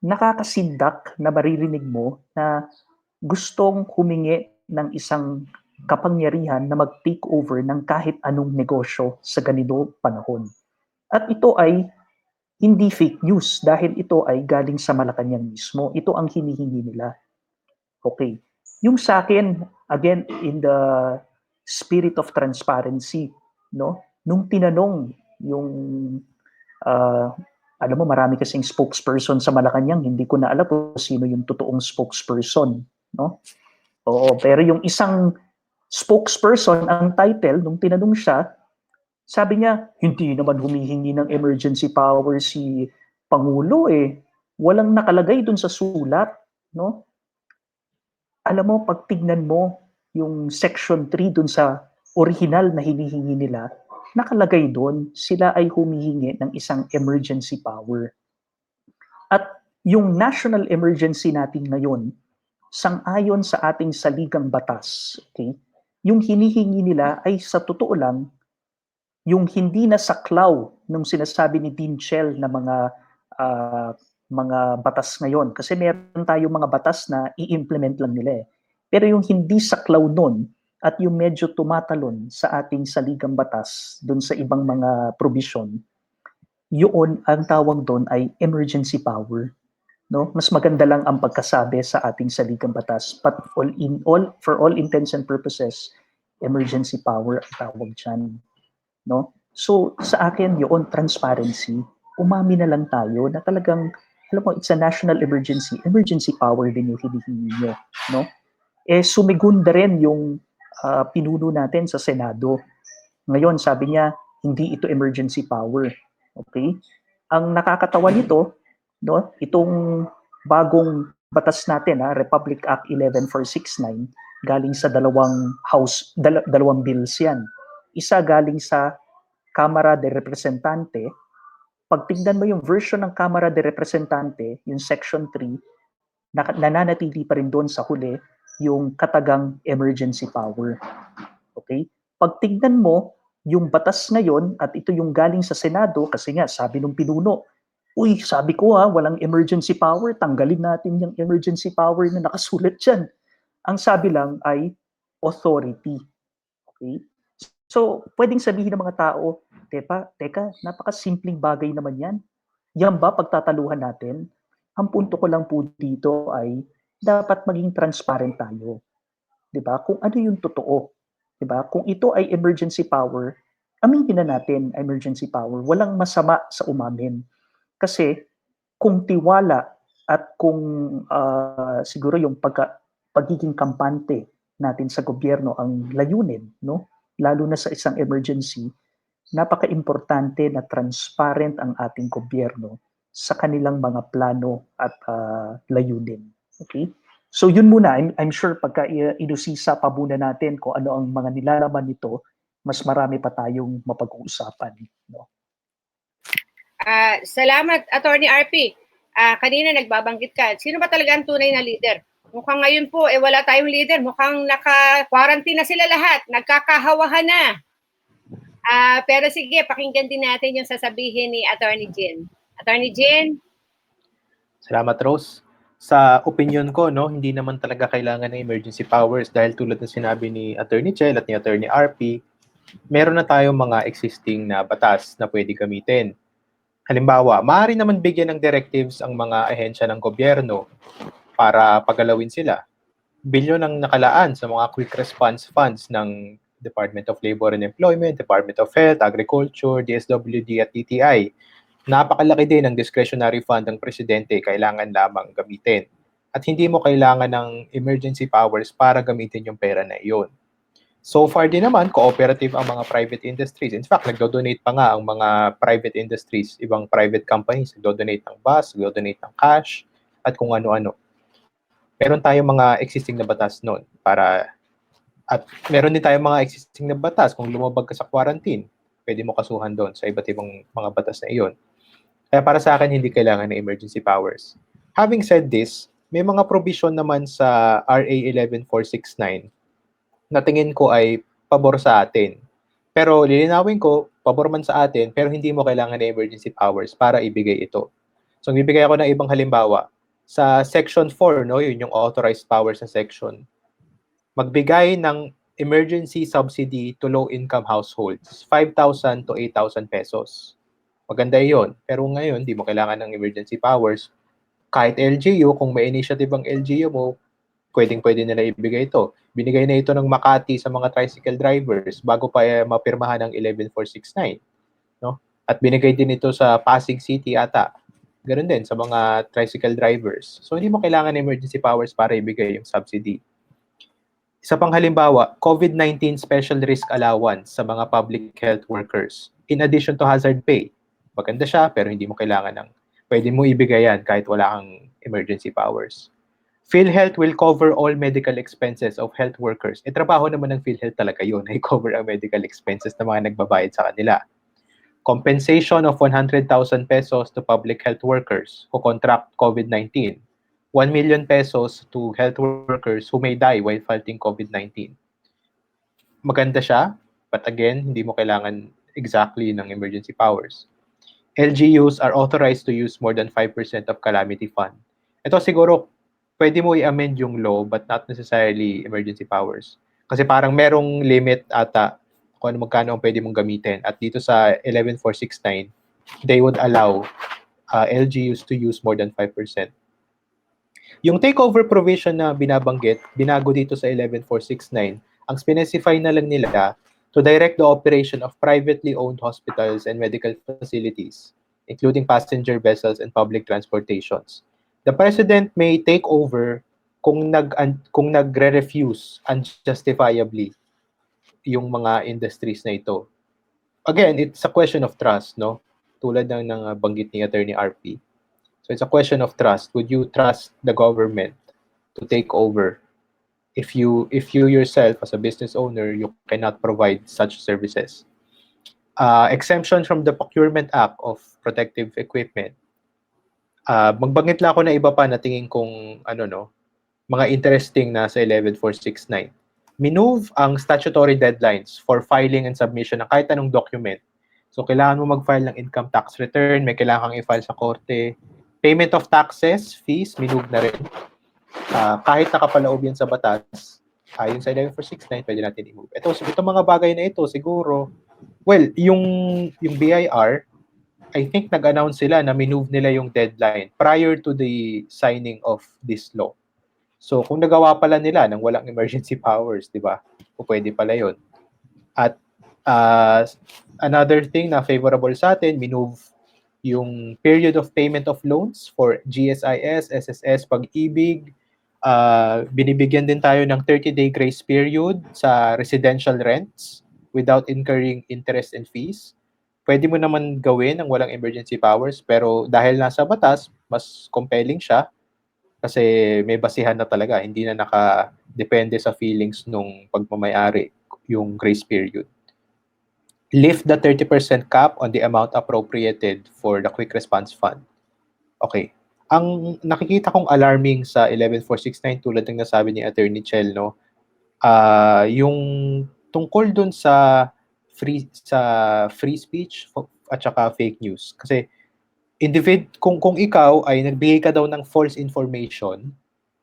nakakasindak na maririnig mo na gustong humingi ng isang kapangyarihan na mag-take over ng kahit anong negosyo sa ganito panahon. At ito ay hindi fake news dahil ito ay galing sa Malacanang mismo. Ito ang hinihingi nila. Okay. Yung sa akin, again, in the spirit of transparency, no? Nung tinanong yung alam mo, marami kasing spokesperson sa Malacanang, hindi ko na alam kung sino yung totoong spokesperson, no? Oo, pero yung isang spokesperson, ang title, nung tinanong siya, sabi niya, hindi naman humihingi ng emergency power si Pangulo Walang nakalagay dun sa sulat, no? Alam mo, pag tignan mo yung section 3 dun sa original na hinihingi nila, nakalagay doon, sila ay humihingi ng isang emergency power. At yung national emergency natin ngayon, sang-ayon sa ating saligang batas, okay, yung hinihingi nila ay sa totoo lang, yung hindi na saklaw nung sinasabi ni Dean Shell na mga batas ngayon. Kasi meron tayong mga batas na i-implement lang nila Pero yung hindi saklaw nun, at yung medyo tumatalon sa ating saligang batas dun sa ibang mga provision, yun ang tawag doon ay emergency power. No? Mas maganda lang ang pagkasabi sa ating saligang batas. But for all intents and purposes, emergency power ang tawag dyan. No? So sa akin, yun, transparency, umami na lang tayo na talagang, alam mo, it's a national emergency power din yung hinihingi nyo. No? Sumigunda rin yung pinuno natin sa Senado. Ngayon, sabi niya, hindi ito emergency power. Okay? Ang nakakatawa nito, no, itong bagong batas natin, Republic Act 11469, galing sa dalawang bills yan. Isa galing sa Cámara de Representante. Pag tignan mo yung version ng Cámara de Representante, yung Section 3, nananatili pa rin doon sa huli yung katagang emergency power. Okay? Pag tignan mo, yung batas ngayon, at ito yung galing sa Senado, kasi nga, sabi nung pinuno, uy, sabi ko walang emergency power, tanggalin natin yung emergency power na nakasulat dyan. Ang sabi lang ay authority. Okay? So, pwedeng sabihin ng mga tao, teka, napakasimpleng bagay naman yan. Yan ba pagtataluhan natin? Ang punto ko lang po dito ay dapat maging transparent tayo. 'Di ba? Kung ano yung totoo. 'Di ba? Kung ito ay emergency power, aminin na natin emergency power. Walang masama sa umamin. Kasi kung tiwala at kung siguro yung pagiging kampante natin sa gobyerno ang layunin, no? Lalo na sa isang emergency, napaka-importante na transparent ang ating gobyerno sa kanilang mga plano at layunin. Okay? So yun muna, I'm sure pagka inusisa pa muna natin kung ano ang mga nilalaman nito, mas marami pa tayong mapag-uusapan. No? Salamat, Attorney RP. Kanina nagbabanggit ka, sino ba talaga ang tunay na leader? Mukhang ngayon po, wala tayong leader. Mukhang naka-quarantine na sila lahat. Nagkakahawahan na. Pero sige, pakinggan din natin yung sasabihin ni Attorney Jin. Attorney Jin? Salamat, Rose. Sa opinion ko, no, hindi naman talaga kailangan ng emergency powers dahil tulad ng sinabi ni Attorney Chel at ni Attorney RP, meron na tayong mga existing na batas na pwede gamitin. Halimbawa, maaari naman bigyan ng directives ang mga ahensya ng gobyerno para pagalawin sila. Bilyon ang nakalaan sa mga quick response funds ng Department of Labor and Employment, Department of Health, Agriculture, DSWD at DTI. Napakalaki din ng discretionary fund ng presidente, kailangan lamang gamitin. At hindi mo kailangan ng emergency powers para gamitin yung pera na iyon. So far din naman, cooperative ang mga private industries. In fact, nagdo-donate pa nga ang mga private industries, ibang private companies, nagdo-donate ng bus, nagdo-donate ng cash, at kung ano-ano. Meron tayong mga existing na batas noon at meron din tayong mga existing na batas kung lumabag ka sa quarantine, pwede mo kasuhan doon sa iba't ibang mga batas na iyon. Kaya para sa akin, hindi kailangan ng emergency powers. Having said this, may mga provision naman sa RA 11469 na tingin ko ay pabor sa atin. Pero lilinawin ko, pabor man sa atin, pero hindi mo kailangan ng emergency powers para ibigay ito. So, bibigay ako ng ibang halimbawa. Sa Section 4, no, yun yung authorized powers sa section, magbigay ng emergency subsidy to low-income households, 5,000 to 8,000 pesos. Maganda yun. Pero ngayon, di mo kailangan ng emergency powers. Kahit LGU, kung may initiative ang LGU mo, pwedeng-pwede nila ibigay ito. Binigay na ito ng Makati sa mga tricycle drivers bago pa mapirmahan ng 11469. No? At binigay din ito sa Pasig City ata. Ganun din sa mga tricycle drivers. So hindi mo kailangan ng emergency powers para ibigay yung subsidy. Isa pang halimbawa, COVID-19 Special Risk Allowance sa mga public health workers. In addition to hazard pay. Maganda siya pero hindi mo kailangan ng, pwede mo ibigay yan kahit wala kang emergency powers. PhilHealth will cover all medical expenses of health workers. Trabaho naman ng PhilHealth talaga yun, ay cover ang medical expenses ng mga nagbabayad sa kanila. Compensation of 100,000 pesos to public health workers who contract COVID-19. 1 million pesos to health workers who may die while fighting COVID-19. Maganda siya, but again, hindi mo kailangan exactly ng emergency powers. LGUs are authorized to use more than 5% of calamity fund. Ito siguro, pwede mo i-amend yung law but not necessarily emergency powers. Kasi parang merong limit ata kung ano magkano ang pwede mong gamitin. At dito sa 11469, they would allow LGUs to use more than 5%. Yung takeover provision na binabanggit, binago dito sa 11469, ang specify na lang nila to direct the operation of privately owned hospitals and medical facilities, including passenger vessels and public transportations. The President may take over kung nagre-refuse unjustifiably yung mga industries na ito. Again, it's a question of trust, no? Tulad ng banggit ni Attorney RP. So it's a question of trust. Would you trust the government to take over if you yourself as a business owner, you cannot provide such services? Exemption from the Procurement Act of Protective Equipment. Magbanggit lang ako na iba pa na tingin kong mga interesting na sa 11469. Minove ang statutory deadlines for filing and submission ng kahit anong document. So kailangan mo mag-file ng income tax return, may kailangan kang i-file sa korte. Payment of taxes, fees, minove na rin. Kahit nakapaloob yan sa batas, yung sa 11469, pwede natin i-move. Itong mga bagay na ito, siguro, well, yung BIR, I think nag-announce sila na minove nila yung deadline prior to the signing of this law. So kung nagawa pala nila nang walang emergency powers, di ba? O pwede pala yun. At another thing na favorable sa atin, minove yung period of payment of loans for GSIS, SSS, Pag-ibig. Binibigyan din tayo ng 30-day grace period sa residential rents without incurring interest and fees. Pwede mo naman gawin ng walang emergency powers, pero dahil nasa batas, mas compelling siya kasi may basihan na talaga, hindi na nakadepende sa feelings nung pagmamayari yung grace period. Lift the 30% cap on the amount appropriated for the Quick Response Fund. Okay. Ang nakikita kong alarming sa 11469 tulad ng nasabi ni Attorney Chel, no, yung tungkol dun sa free speech at saka fake news. Kasi kung ikaw ay nagbigay ka daw ng false information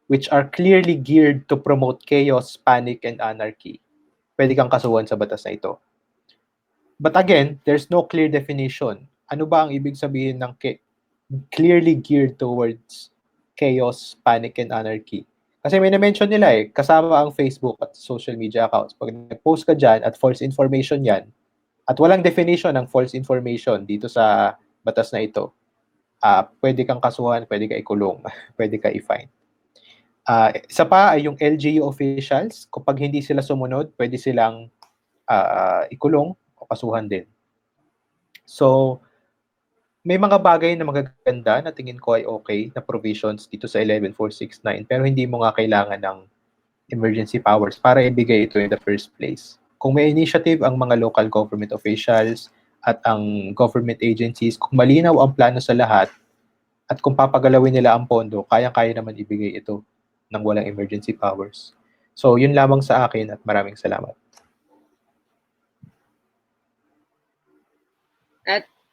which are clearly geared to promote chaos, panic, and anarchy, pwede kang kasuhan sa batas na ito. But again, there's no clear definition. Ano ba ang ibig sabihin ng clearly geared towards chaos, panic, and anarchy? Kasi may na-mention nila kasama ang Facebook at social media accounts. Pag nag-post ka dyan at false information yan, at walang definition ng false information dito sa batas na ito, pwede kang kasuhan, pwede ka ikulong, pwede ka i-fine. Isa pa ay yung LGU officials, kapag hindi sila sumunod, pwede silang ikulong o kasuhan din. So, may mga bagay na magaganda na tingin ko ay okay na provisions dito sa 11469, pero hindi mo nga kailangan ng emergency powers para ibigay ito in the first place. Kung may initiative ang mga local government officials at ang government agencies, kung malinaw ang plano sa lahat at kung papagalawin nila ang pondo, kaya-kaya naman ibigay ito ng walang emergency powers. So, yun lamang sa akin at maraming salamat.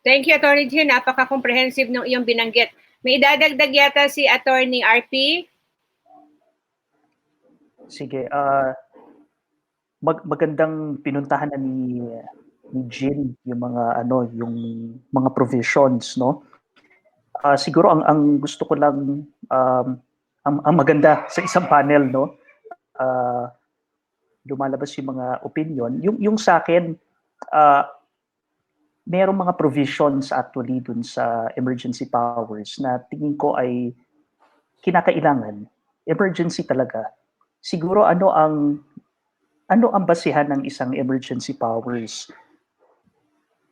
Thank you, Attorney Jin. Napaka-comprehensive ng iyong binanggit. May idadagdag yata si Attorney RP? Sige, magandang pinuntahan na ni Jin yung mga provisions, no? Siguro ang gusto ko lang ang maganda sa isang panel, no? Lumalabas yung mga opinion. Yung sa akin, merong mga provisions actually dun sa emergency powers na tingin ko ay kinakailangan. Emergency talaga. Siguro ano ang basihan ng isang emergency powers?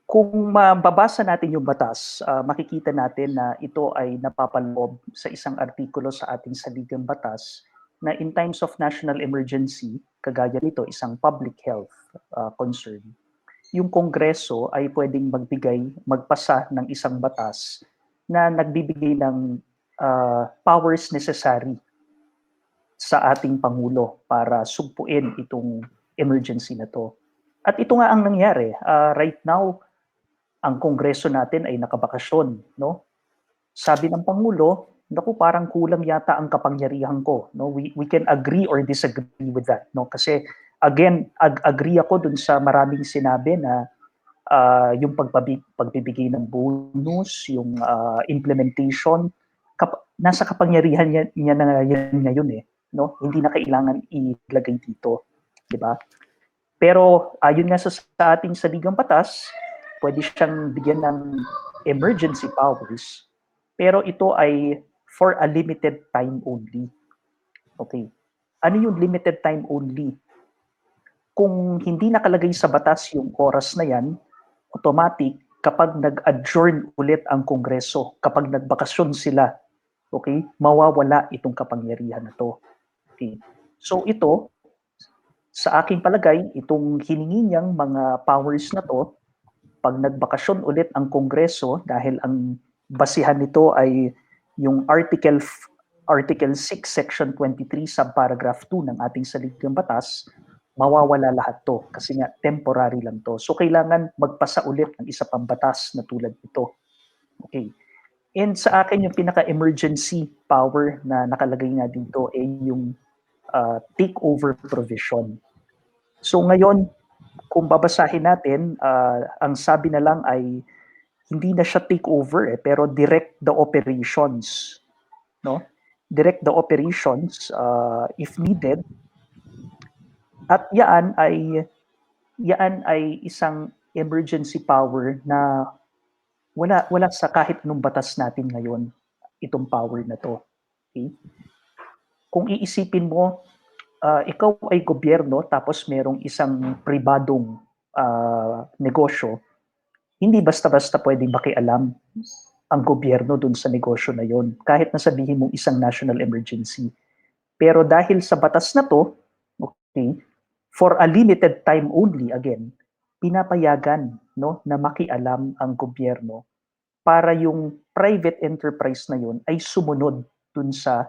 Kung mababasa natin yung batas, makikita natin na ito ay napapaloob sa isang artikulo sa ating saligang batas na in times of national emergency, kagaya nito, isang public health concern, yung Kongreso ay pwedeng magpasa ng isang batas na nagbibigay ng powers necessary sa ating Pangulo para sugpuin itong emergency na to. At ito nga ang nangyari. Right now, ang Kongreso natin ay nakabakasyon, no? Sabi ng Pangulo, naku, parang kulang yata ang kapangyarihan ko, no? We can agree or disagree with that, no? Kasi again, agree ako dun sa maraming sinabi na yung pagbibigay ng bonus, yung implementation, nasa kapangyarihan niya na yan ngayon no? Hindi na kailangan ilagay dito, di ba? Pero ayon nga sa ating saligang batas, pwede siyang bigyan ng emergency powers, pero ito ay for a limited time only. Okay. Ano yung limited time only? Kung hindi nakalagay sa batas yung oras na yan, automatic kapag nag-adjourn ulit ang Kongreso, kapag nagbakasyon sila, okay, mawawala itong kapangyarihan na to. Okay. So ito, sa aking palagay, itong hiningi niyang mga powers na to, pag nagbakasyon ulit ang Kongreso, dahil ang basihan nito ay yung Article 6, Section 23, subparagraph 2 ng ating saligang batas, mawawala lahat to kasi nga temporary lang to. So kailangan magpasa ulit ng isa pang batas na tulad nito. Okay. And sa akin yung pinaka-emergency power na nakalagay nga dito ay yung takeover provision. So ngayon, kung babasahin natin, ang sabi na lang ay hindi na siya takeover pero direct the operations, no? Direct the operations if needed. At yan ay isang emergency power na wala sa kahit anong batas natin ngayon itong power na to. Okay? Kung iisipin mo, ikaw ay gobyerno tapos merong isang pribadong negosyo, hindi basta-basta pwedeng makialam ang gobyerno dun sa negosyo na yon kahit na sabihin mong isang national emergency. Pero dahil sa batas na to, okay, for a limited time only, again, pinapayagan, no, na makialam ang gobyerno para yung private enterprise na yon ay sumunod dun sa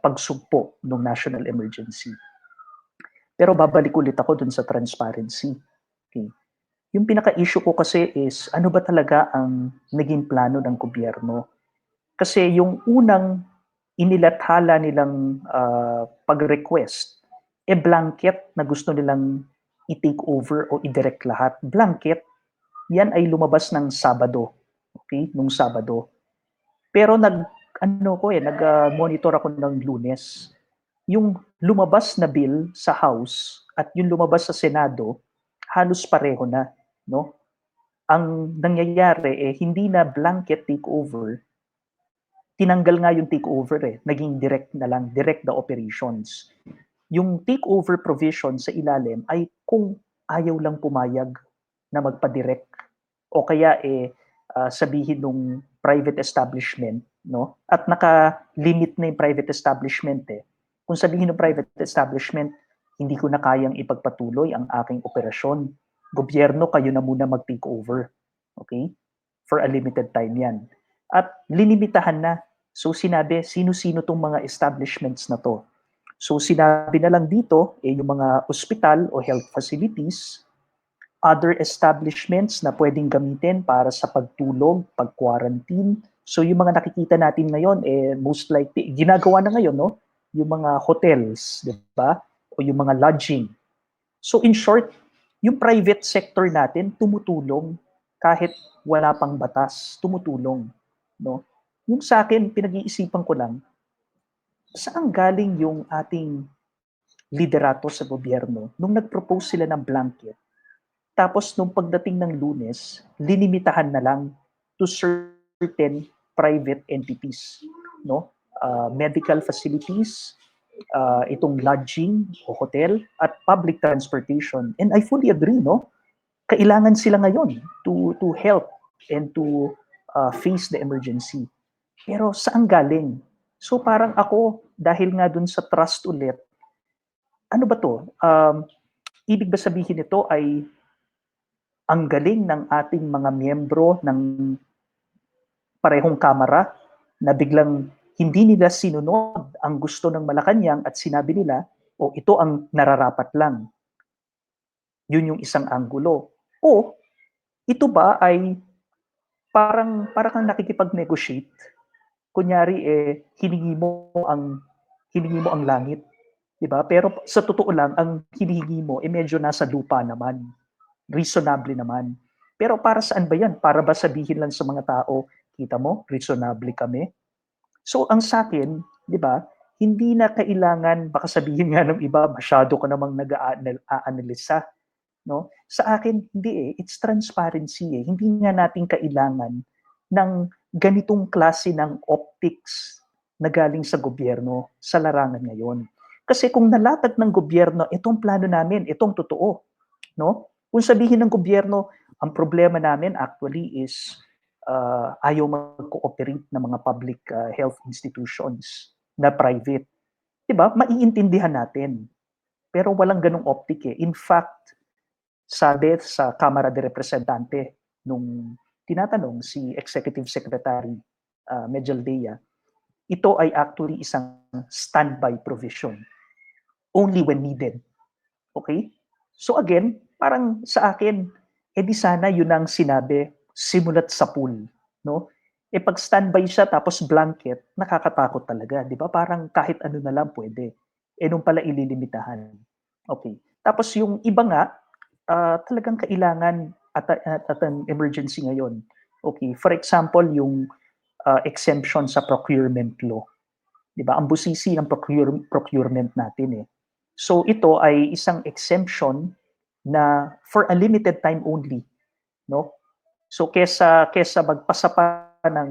pagsugpo ng national emergency. Pero babalik ulit ako dun sa transparency. Okay. Yung pinaka-issue ko kasi is ano ba talaga ang naging plano ng gobyerno? Kasi yung unang inilathala nilang pag-request, blanket na gusto nilang i-take over o i-direct lahat. Blanket, yan ay lumabas ng Sabado. Okay? Nung Sabado. Pero nag-monitor ako ng Lunes. Yung lumabas na bill sa House at yung lumabas sa Senado, halos pareho na, no? Ang nangyayari hindi na blanket takeover, tinanggal nga yung takeover naging direct na lang, direct the operations. Yung takeover provision sa ilalim ay kung ayaw lang pumayag na magpa-direct o kaya sabihin nung private establishment, no? At naka-limit na yung private establishment Kung sabihin ng private establishment, hindi ko na kayang ipagpatuloy ang aking operasyon. Gobyerno, kayo na muna mag-take over. Okay? For a limited time yan. At linimitahan na. So sinabi, sino-sino tong mga establishments na to. So sinabi na lang dito, yung mga ospital o health facilities, other establishments na pwedeng gamitin para sa pagtulog, pag-quarantine. So yung mga nakikita natin ngayon, most likely, ginagawa na ngayon, no? Yung mga hotels, di ba? O yung mga lodging. So in short, yung private sector natin tumutulong kahit wala pang batas, tumutulong, no? Yung sa akin, pinag-iisipan ko lang, saan galing yung ating liderato sa gobyerno nung nag-propose sila ng blanket? Tapos nung pagdating ng Lunes, linimitahan na lang to certain private entities, no? Medical facilities, itong lodging o hotel at public transportation. And I fully agree, no? Kailangan sila ngayon to help and to face the emergency. Pero saan galing? So parang ako, dahil nga dun sa trust ulit, ano ba to? Ibig ba sabihin nito ay ang galing ng ating mga miyembro ng parehong kamara na biglang hindi nila sinunod ang gusto ng Malacanang at sinabi nila, ito ang nararapat lang. Yun yung isang anggulo. O ito ba ay parang kang nakikipag-negotiate? Kunyari hiningi mo ang langit, 'di ba? Pero sa totoo lang ang hinihingi mo medyo nasa lupa naman. Reasonable naman. Pero para saan ba 'yan? Para ba sabihin lang sa mga tao, kita mo, reasonable kami? So ang sa akin, 'di ba? Hindi na kailangan, baka sabihin nga ng iba, masyado ka namang nag-aanalisa, no? Sa akin hindi it's transparency Hindi nga natin kailangan ng ganitong klase ng optics na galing sa gobyerno sa larangan ngayon. Kasi kung nalatag ng gobyerno, itong plano namin, itong totoo, no? Kung sabihin ng gobyerno, ang problema namin actually is ayaw mag-cooperate ng mga public health institutions na private. 'Di ba? Maiintindihan natin. Pero walang ganung optic In fact, sabi sa Kamara de Representante nung tinatanong si Executive Secretary Medjaldea, ito ay actually isang standby provision. Only when needed. Okay? So again, parang sa akin, di sana yun ang sinabi, simulat sa pool. No? Pag standby siya tapos blanket, nakakatakot talaga. Di ba? Parang kahit ano na lang pwede. Nung pala ililimitahan. Okay. Tapos yung iba nga, talagang kailangan at an emergency ngayon. Okay, for example, yung exemption sa procurement law. 'Di ba? Ang busisi ng procurement natin eh. So ito ay isang exemption na for a limited time only, no? So kesa magpasa pa ng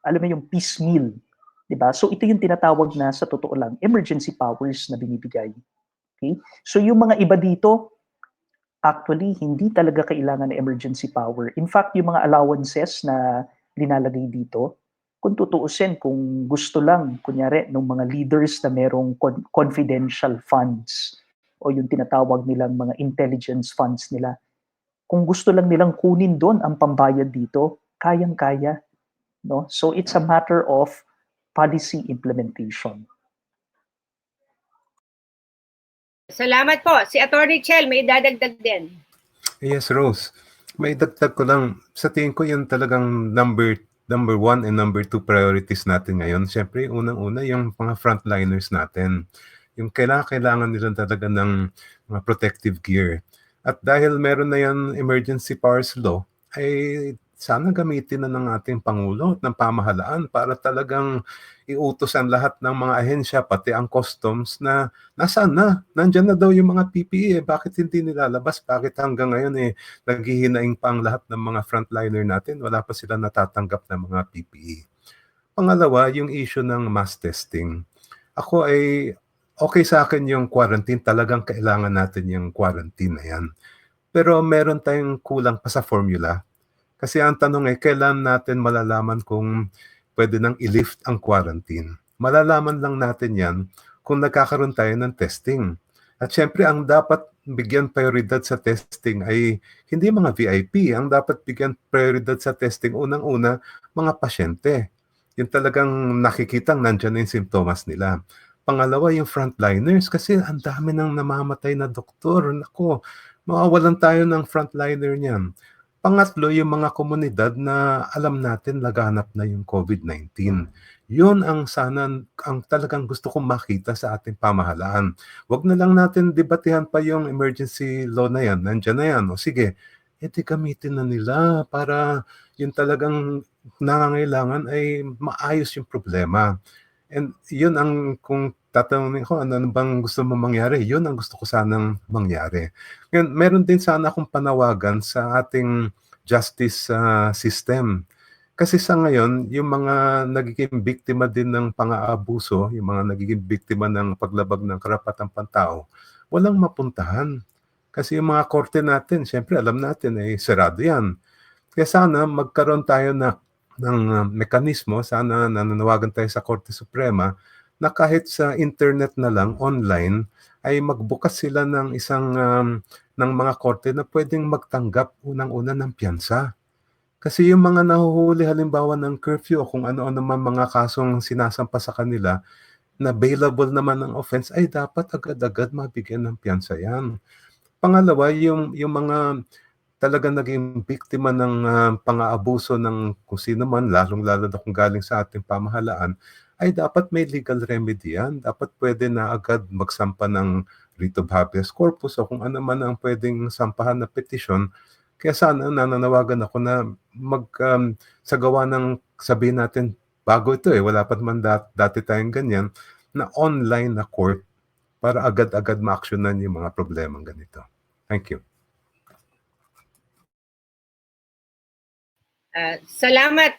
alam mo yung piecemeal, 'di ba? So ito yung tinatawag na sa totoo lang emergency powers na binibigay. Okay? So yung mga iba dito actually hindi talaga kailangan ng emergency power. In fact, yung mga allowances na linalagay dito, kung tutuusin, kung gusto lang, kunyari, ng mga leaders na merong confidential funds o yung tinatawag nilang mga intelligence funds nila, kung gusto lang nilang kunin doon ang pambayad dito, kayang-kaya. No? So it's a matter of policy implementation. Salamat po. Si Attorney Chel, may dadagdag din. Yes, Rose. May dagdag ko lang. Sa tingin ko yung talagang number 1 and number 2 priorities natin ngayon. Siyempre, unang-una yung mga frontliners natin. Yung kailangan nila talaga ng mga protective gear. At dahil meron na yan emergency powers law, ay sana gamitin na ng ating Pangulo at ng pamahalaan para talagang iutos ang lahat ng mga ahensya, pati ang customs na nasaan na? Nandyan na daw yung mga PPE. Bakit hindi nilalabas? Bakit hanggang ngayon naghihinaing pa ang lahat ng mga frontliner natin? Wala pa sila natatanggap ng mga PPE. Pangalawa, yung issue ng mass testing. Ako ay okay sa akin yung quarantine. Talagang kailangan natin yung quarantine na yan. Pero meron tayong kulang pa sa formula. Kasi ang tanong ay, kailan natin malalaman kung pwede nang i-lift ang quarantine? Malalaman lang natin yan kung nagkakaroon tayo ng testing. At syempre, ang dapat bigyan prioridad sa testing ay hindi mga VIP. Ang dapat bigyan prioridad sa testing, unang-una, mga pasyente. Yung talagang nakikitang nandyan na yung simptomas nila. Pangalawa, yung frontliners kasi ang dami nang namamatay na doktor. Naku, mawawalan tayo ng frontliner niyan. Pangatlo, yung mga komunidad na alam natin laganap na yung COVID-19. Yun ang talagang gusto kong makita sa ating pamahalaan. Huwag na lang natin debatehan pa yung emergency law na yan. Nandiyan na yan. O sige, edi gamitin na nila para yung talagang nangangailangan ay maayos yung problema. And yun ang, kung tatanungin ko, ano bang gusto mo mangyari? Yun ang gusto ko sanang mangyari. Ngayon, meron din sana akong panawagan sa ating justice system. Kasi sa ngayon, yung mga nagiging biktima din ng pang-aabuso, yung mga nagiging biktima ng paglabag ng karapatang pantao, walang mapuntahan. Kasi yung mga korte natin, syempre alam natin, sarado yan. Kaya sana magkaroon tayo ng mekanismo, sana nananawagan tayo sa Korte Suprema, na kahit sa internet na lang, online, ay magbukas sila ng ng mga korte na pwedeng magtanggap unang-una ng piyansa. Kasi yung mga nahuhuli halimbawa ng curfew o kung ano-ano man mga kasong sinasampa sa kanila, na bailable naman ang offense, ay dapat agad-agad mabigyan ng piyansa yan. Pangalawa, yung mga talagang naging biktima ng pang-aabuso ng kung sino man, lalong-lalo na kung galing sa ating pamahalaan, ay dapat may legal remedy yan. Dapat pwede na agad magsampa ng writ of habeas corpus o kung ano man ang pwedeng sampahan na petisyon. Kaya sana nananawagan ako na sa gawa ng sabihin natin, bago ito wala pa naman dati tayong ganyan, na online na court para agad-agad ma-actionan yung mga problemang ganito. Thank you. Salamat,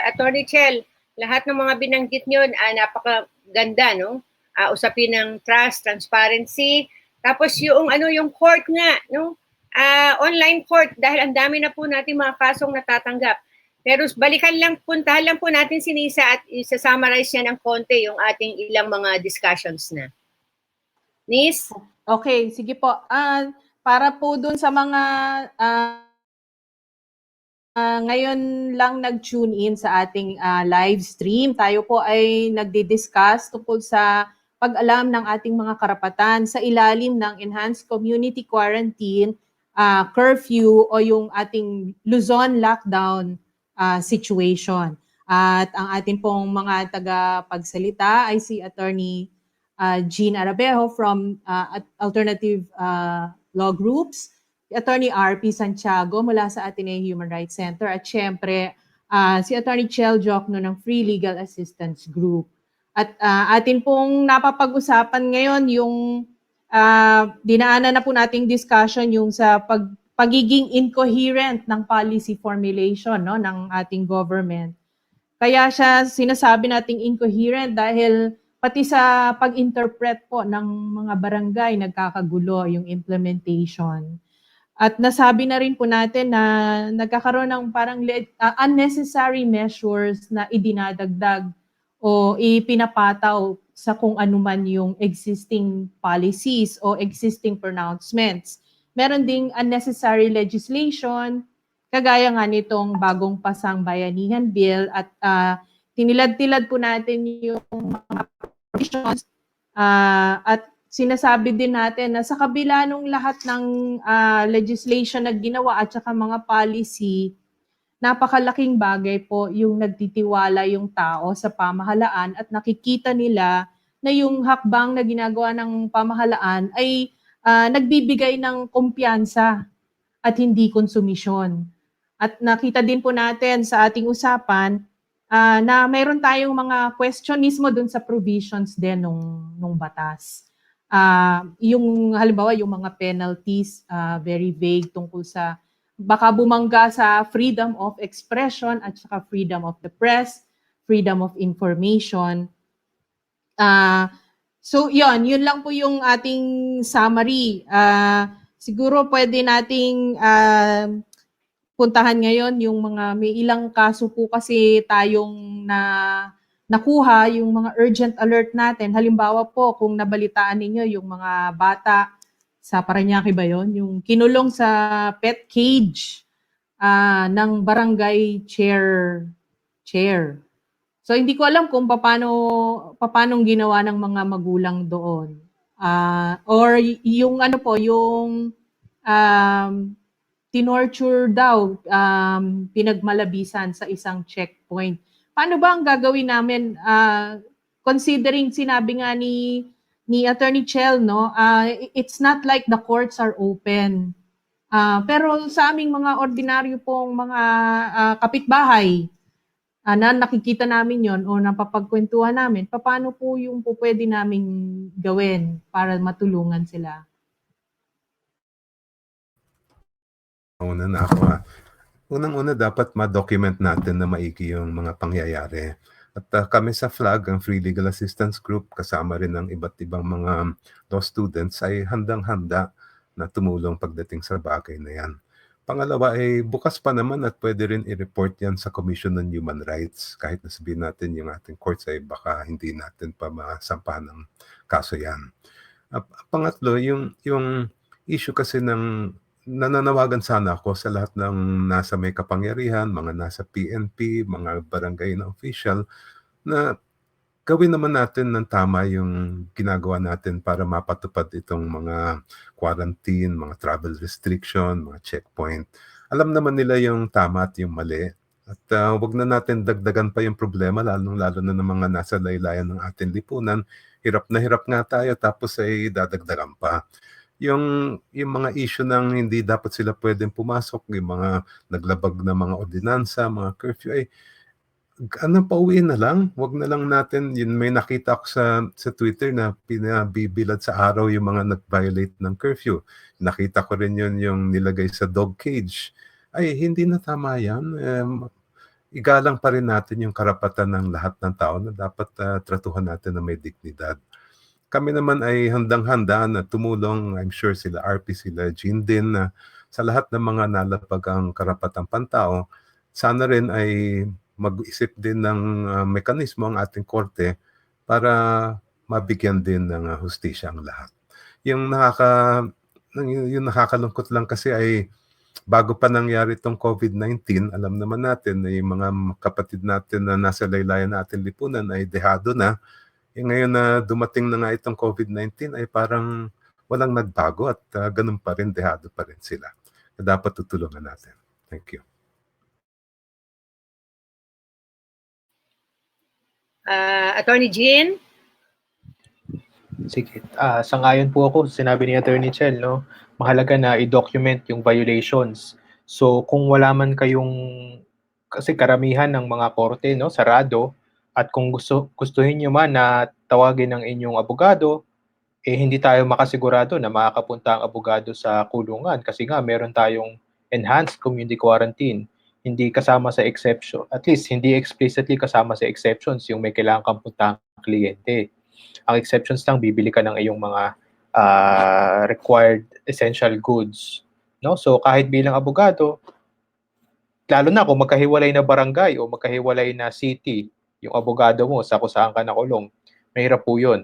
Attorney Chel. Lahat ng mga binanggit nyo, napakaganda, no? Usapin ng trust, transparency. Tapos yung court nga, no? Online court, dahil ang dami na po natin mga kasong natatanggap. Pero puntahan lang po natin si Nisa at isa-summarize niya ng konti yung ating ilang mga discussions na. Nis? Okay, sige po. Para po dun sa mga ngayon lang nag-tune in sa ating live stream, tayo po ay nagdi-discuss tungkol sa pag-alam ng ating mga karapatan sa ilalim ng Enhanced Community Quarantine, curfew o yung ating Luzon lockdown situation. At ang ating pong mga tagapagsalita ay si Attorney Jean Arabejo from Alternative Law Groups, Attorney RP Santiago mula sa Ateneo Human Rights Center at syempre si Attorney Chel Jokno ng Free Legal Assistance Group. At atin pong napapag-usapan ngayon yung dinaanan na po nating discussion yung sa pagiging incoherent ng policy formulation, no, ng ating government. Kaya siya sinasabi nating incoherent dahil pati sa pag-interpret po ng mga barangay nagkakagulo yung implementation. At nasabi na rin po natin na nagkakaroon ng parang unnecessary measures na idinadagdag o ipinapataw sa kung anuman yung existing policies o existing pronouncements. Meron ding unnecessary legislation, kagaya nga nitong bagong pasang bayanihan bill at tinilad-tilad po natin yung mga provisions at sinasabi din natin na sa kabila ng lahat ng legislation na ginawa at saka mga policy, napakalaking bagay po yung nagtitiwala yung tao sa pamahalaan at nakikita nila na yung hakbang na ginagawa ng pamahalaan ay nagbibigay ng kumpiyansa at hindi konsumisyon. At nakita din po natin sa ating usapan na mayroon tayong mga question mismo dun sa provisions din nung batas. Yung halimbawa yung mga penalties very vague tungkol sa baka bumangga sa freedom of expression at saka freedom of the press, freedom of information. So yun lang po yung ating summary. Siguro pwede nating puntahan ngayon yung mga may ilang kaso po kasi tayong nakuha yung mga urgent alert natin. Halimbawa po, kung nabalitaan ninyo yung mga bata sa Parañaque ba yun? Yung kinulong sa pet cage ng barangay chair. So hindi ko alam kung paano ginawa ng mga magulang doon. Or yung ano po, yung tinorture daw, pinagmalabisan sa isang checkpoint. Paano ba ang gagawin namin considering sinabi nga ni Attorney Chel, no? It's not like the courts are open. Pero sa aming mga ordinaryo pong mga kapitbahay na nakikita namin yon o napapagkwentuhan namin, paano po yung pwede naming gawin para matulungan sila? Una na ako ha. Unang-una dapat ma-document natin na maigi yung mga pangyayari. At kami sa FLAG, ang Free Legal Assistance Group, kasama rin ng iba't ibang mga law students, ay handang-handa na tumulong pagdating sa bagay na yan. Pangalawa ay bukas pa naman at pwede rin i-report yan sa Commission on Human Rights. Kahit na sabihin natin yung ating courts ay baka hindi natin pa masampahan ng kaso yan. Pangatlo, yung issue kasi ng nananawagan sana ako sa lahat ng nasa may kapangyarihan, mga nasa PNP, mga barangay na official, na gawin naman natin ng tama yung ginagawa natin para mapatupad itong mga quarantine, mga travel restriction, mga checkpoint. Alam naman nila yung tama at yung mali. At wag na natin dagdagan pa yung problema, lalo na ng mga nasa laylayan ng ating lipunan. Hirap na hirap nga tayo tapos ay dadagdagan pa. Yung mga issue ng hindi dapat sila pwedeng pumasok, yung mga naglabag na mga ordinansa, mga curfew, ay pauwiin na lang. Wag na lang natin, yun may nakita ko sa Twitter na pinabibilad sa araw yung mga nag-violate ng curfew. Nakita ko rin yun yung nilagay sa dog cage. Ay, hindi na tama yan. Igalang pa rin natin yung karapatan ng lahat ng tao na dapat tratuhan natin na may dignidad. Kami naman ay handang-handa na tumulong. I'm sure sila RP, sila Jean din, na sa lahat ng mga nalapag ang karapatang pantao, sana rin ay mag-isip din ng mekanismo ang ating korte para mabigyan din ng hustisya ang lahat. Yung nakakalungkot lang kasi ay bago pa nangyari itong COVID-19, alam naman natin na yung mga kapatid natin na nasa laylayan natin lipunan ay dehado na. Ngayon na dumating na nga itong COVID-19 ay parang walang nagbago at ganun pa rin, dehado pa rin sila. Dapat tutulungan natin. Thank you. Attorney Jean? Sige. Sang-ayon po ako sa sinabi ni Attorney Chel, no? Mahalaga na i-document yung violations. So, kung wala man kayong, kasi karamihan ng mga korte, no, sarado, at kung gustuhin nyo man na tawagin ng inyong abogado, hindi tayo makasigurado na makakapunta ang abogado sa kulungan kasi nga meron tayong enhanced community quarantine. Hindi kasama sa exception, at least hindi explicitly kasama sa exceptions yung may kailangan kang puntahang kliyente. Ang exceptions lang, bibili ka ng iyong mga required essential goods. No? So kahit bilang abogado, lalo na kung magkahiwalay na barangay o magkahiwalay na city, yung abogado mo sa kung saan ka nakulong, mahirap po yun.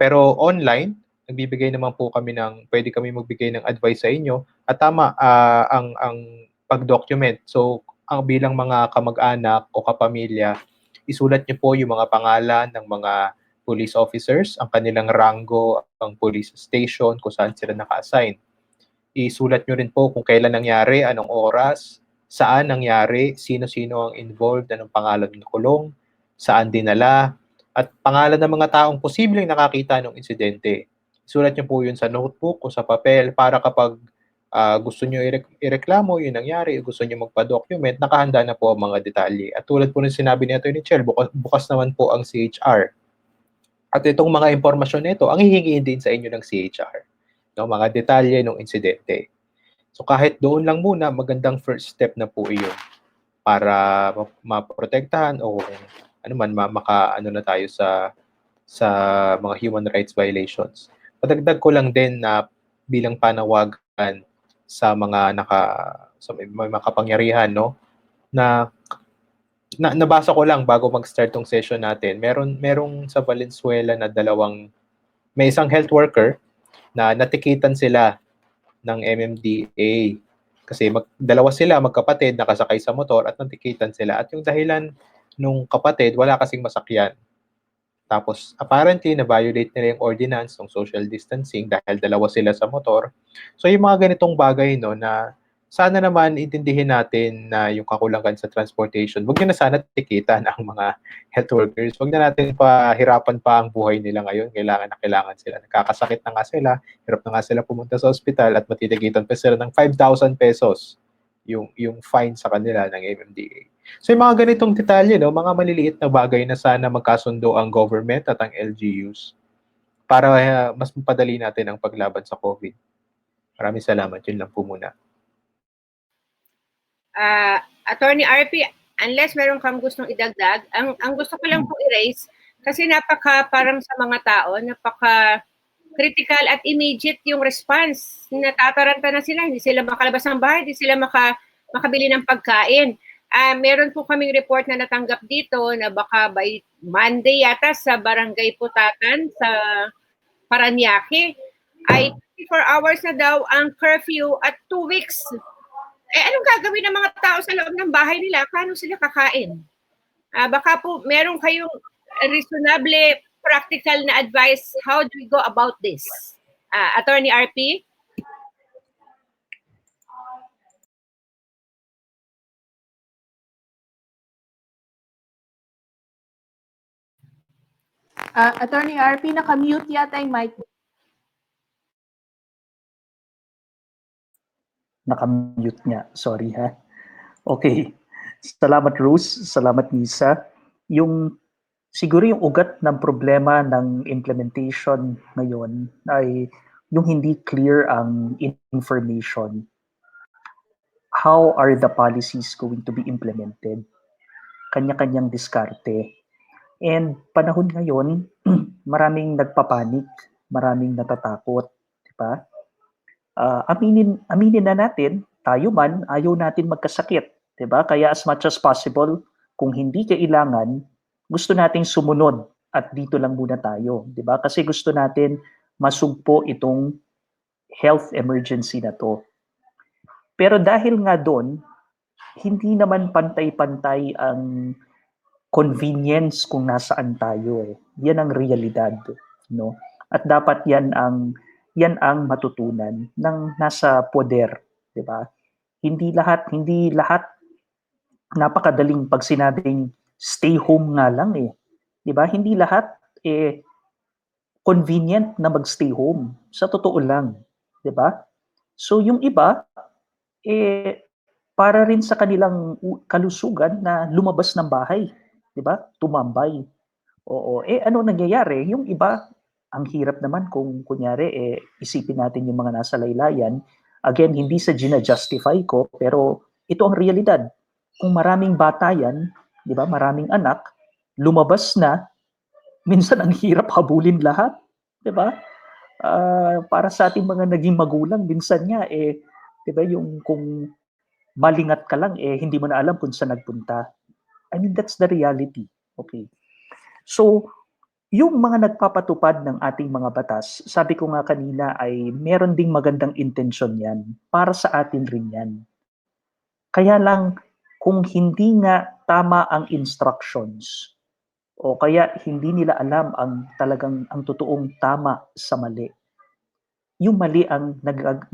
Pero online, nagbibigay naman po kami pwede kami magbigay ng advice sa inyo. At tama, ang pag-document. So, ang bilang mga kamag-anak o kapamilya, isulat niyo po yung mga pangalan ng mga police officers, ang kanilang rango, ang police station, kung saan sila naka-assign. Isulat niyo rin po kung kailan nangyari, anong oras, saan nangyari, sino-sino ang involved, anong pangalan ng kulong, saan dinala, at pangalan ng mga taong posibleng nakakita ng insidente. Isulat niyo po yun sa notebook o sa papel para kapag gusto niyo ireklamo yung nangyari, gusto niyo magpa-document, nakahanda na po ang mga detalye. At tulad po ng sinabi ni Atty. Chel, bukas naman po ang CHR. At itong mga impormasyon nito, ang hihingiin din sa inyo ng CHR. No, mga detalye ng insidente. So kahit doon lang muna, magandang first step na po iyon para maprotektahan o ano man maka-ano na tayo sa mga human rights violations. Padagdag ko lang din na bilang panawagan sa mga may makapangyarihan, no, na nabasa ko lang bago mag-start tong session natin. Merong sa Valenzuela na may isang health worker na natikitan sila ng MMDA. Kasi dalawa sila magkapatid nakasakay sa motor at natikitan sila. At yung dahilan nung kapatid, wala kasing masakyan. Tapos apparently na-violate nila yung ordinance ng social distancing dahil dalawa sila sa motor. So yung mga ganitong bagay, no, na sana naman intindihin natin na yung kakulangan sa transportation, wag nyo na sana tikitan ang mga health workers. Wag na natin pahirapan pa ang buhay nila ngayon. Kailangan sila. Nakakasakit na nga sila. Hirap na nga sila pumunta sa ospital at matitikitan pa sila ng 5,000 pesos yung fine sa kanila ng MMDA. So yung mga ganitong detalye, no, mga maliliit na bagay na sana magkasundo ang government at ang LGUs para mas mapadali natin ang paglaban sa COVID. Maraming salamat. Yun lang po muna. Attorney RP, unless meron kang gustong idagdag, ang gusto ko lang po i-raise, kasi parang sa mga tao, critical at immediate yung response. Natataranta na sila, hindi sila makalabas ng bahay, hindi sila makabili ng pagkain. Meron po kaming report na natanggap dito na baka by Monday yata sa Barangay Putatan sa Parañaque ay 24 hours na daw ang curfew at 2 weeks. Anong gagawin ng mga tao sa loob ng bahay nila? Paano sila kakain? Baka po meron kayong reasonable, practical na advice. How do we go about this? Attorney RP? Attorney RP, naka-mute yata yung mic. Naka-mute nga. Sorry ha. Okay. Salamat Rose. Salamat Nisa. Siguro yung ugat ng problema ng implementation ngayon ay yung hindi clear ang information. How are the policies going to be implemented? Kanya-kanyang diskarte. And panahon ngayon, maraming nagpapanik, maraming natatakot, di ba? Aminin na natin, tayo man, ayaw natin magkasakit, di ba? Kaya as much as possible, kung hindi kailangan, gusto nating sumunod at dito lang muna tayo, di ba? Kasi gusto natin masugpo itong health emergency na to. Pero dahil nga doon, hindi naman pantay-pantay ang convenience kung nasaan tayo eh. Yan ang realidad, no? At dapat yan ang matutunan ng nasa poder, 'di ba? Hindi lahat napakadaling pag sinabing stay home nga lang eh. 'Di ba? Hindi lahat convenient na magstay home. Sa totoo lang, 'di ba? So yung iba para rin sa kanilang kalusugan na lumabas ng bahay, 'di ba? Tumambay. Oo, ano nangyayari? Yung iba, ang hirap naman kung kunyari isipin natin yung mga nasa laylayan. Again, hindi sa gina-justify ko, pero ito ang realidad. Kung maraming bata yan, 'di ba? Maraming anak, lumabas na, minsan ang hirap habulin lahat, 'di ba? Para sa ating mga naging magulang, minsan nga 'di ba, yung kung malingat ka lang hindi mo na alam kung saan nagpunta. I mean, that's the reality. Okay. So, yung mga nagpapatupad ng ating mga batas, sabi ko nga kanina ay meron ding magandang intensyon yan. Para sa atin rin yan. Kaya lang, kung hindi nga tama ang instructions, o kaya hindi nila alam ang talagang ang totoong tama sa mali, yung mali ang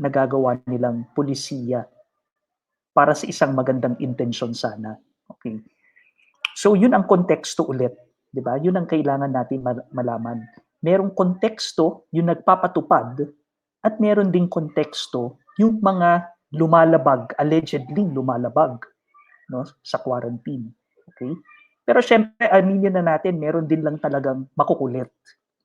nagagawa nilang pulisiya para sa isang magandang intensyon sana. Okay. So, yun ang konteksto ulit. 'Di ba? Yun ang kailangan natin malaman. Merong konteksto yung nagpapatupad at meron ding konteksto yung mga allegedly lumalabag, no, sa quarantine. Okay? Pero syempre, aminin na natin, meron din lang talagang makukulit.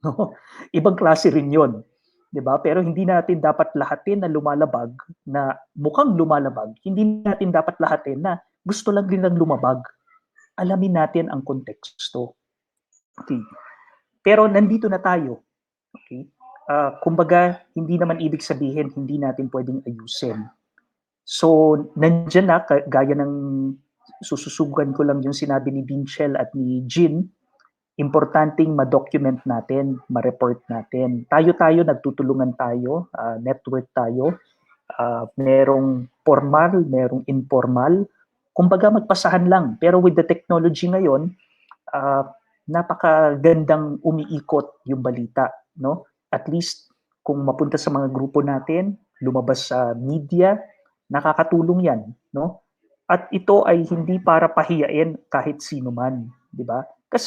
No? Ibang klase rin 'yon. 'Di ba? Pero hindi natin dapat lahatin na lumalabag, na mukhang lumalabag. Hindi natin dapat lahatin na gusto lang din ng lumabag. Alamin natin ang konteksto. Okay. Pero nandito na tayo. Okay? Kumbaga, hindi naman ibig sabihin hindi natin pwedeng ayusin. So, nandiyan na, gaya ng sususugan ko lang yung sinabi ni Binchel at ni Jean, importanteng ma-document natin, ma-report natin. Tayo-tayo, nagtutulungan tayo, network tayo, merong formal, merong informal. Kumbaga, magpasahan lang. Pero with the technology ngayon, napakagandang umiikot yung balita, no? At least kung mapunta sa mga grupo natin, lumabas sa media, nakakatulong 'yan, no? At ito ay hindi para pahiyain kahit sino man, 'di ba? Kasi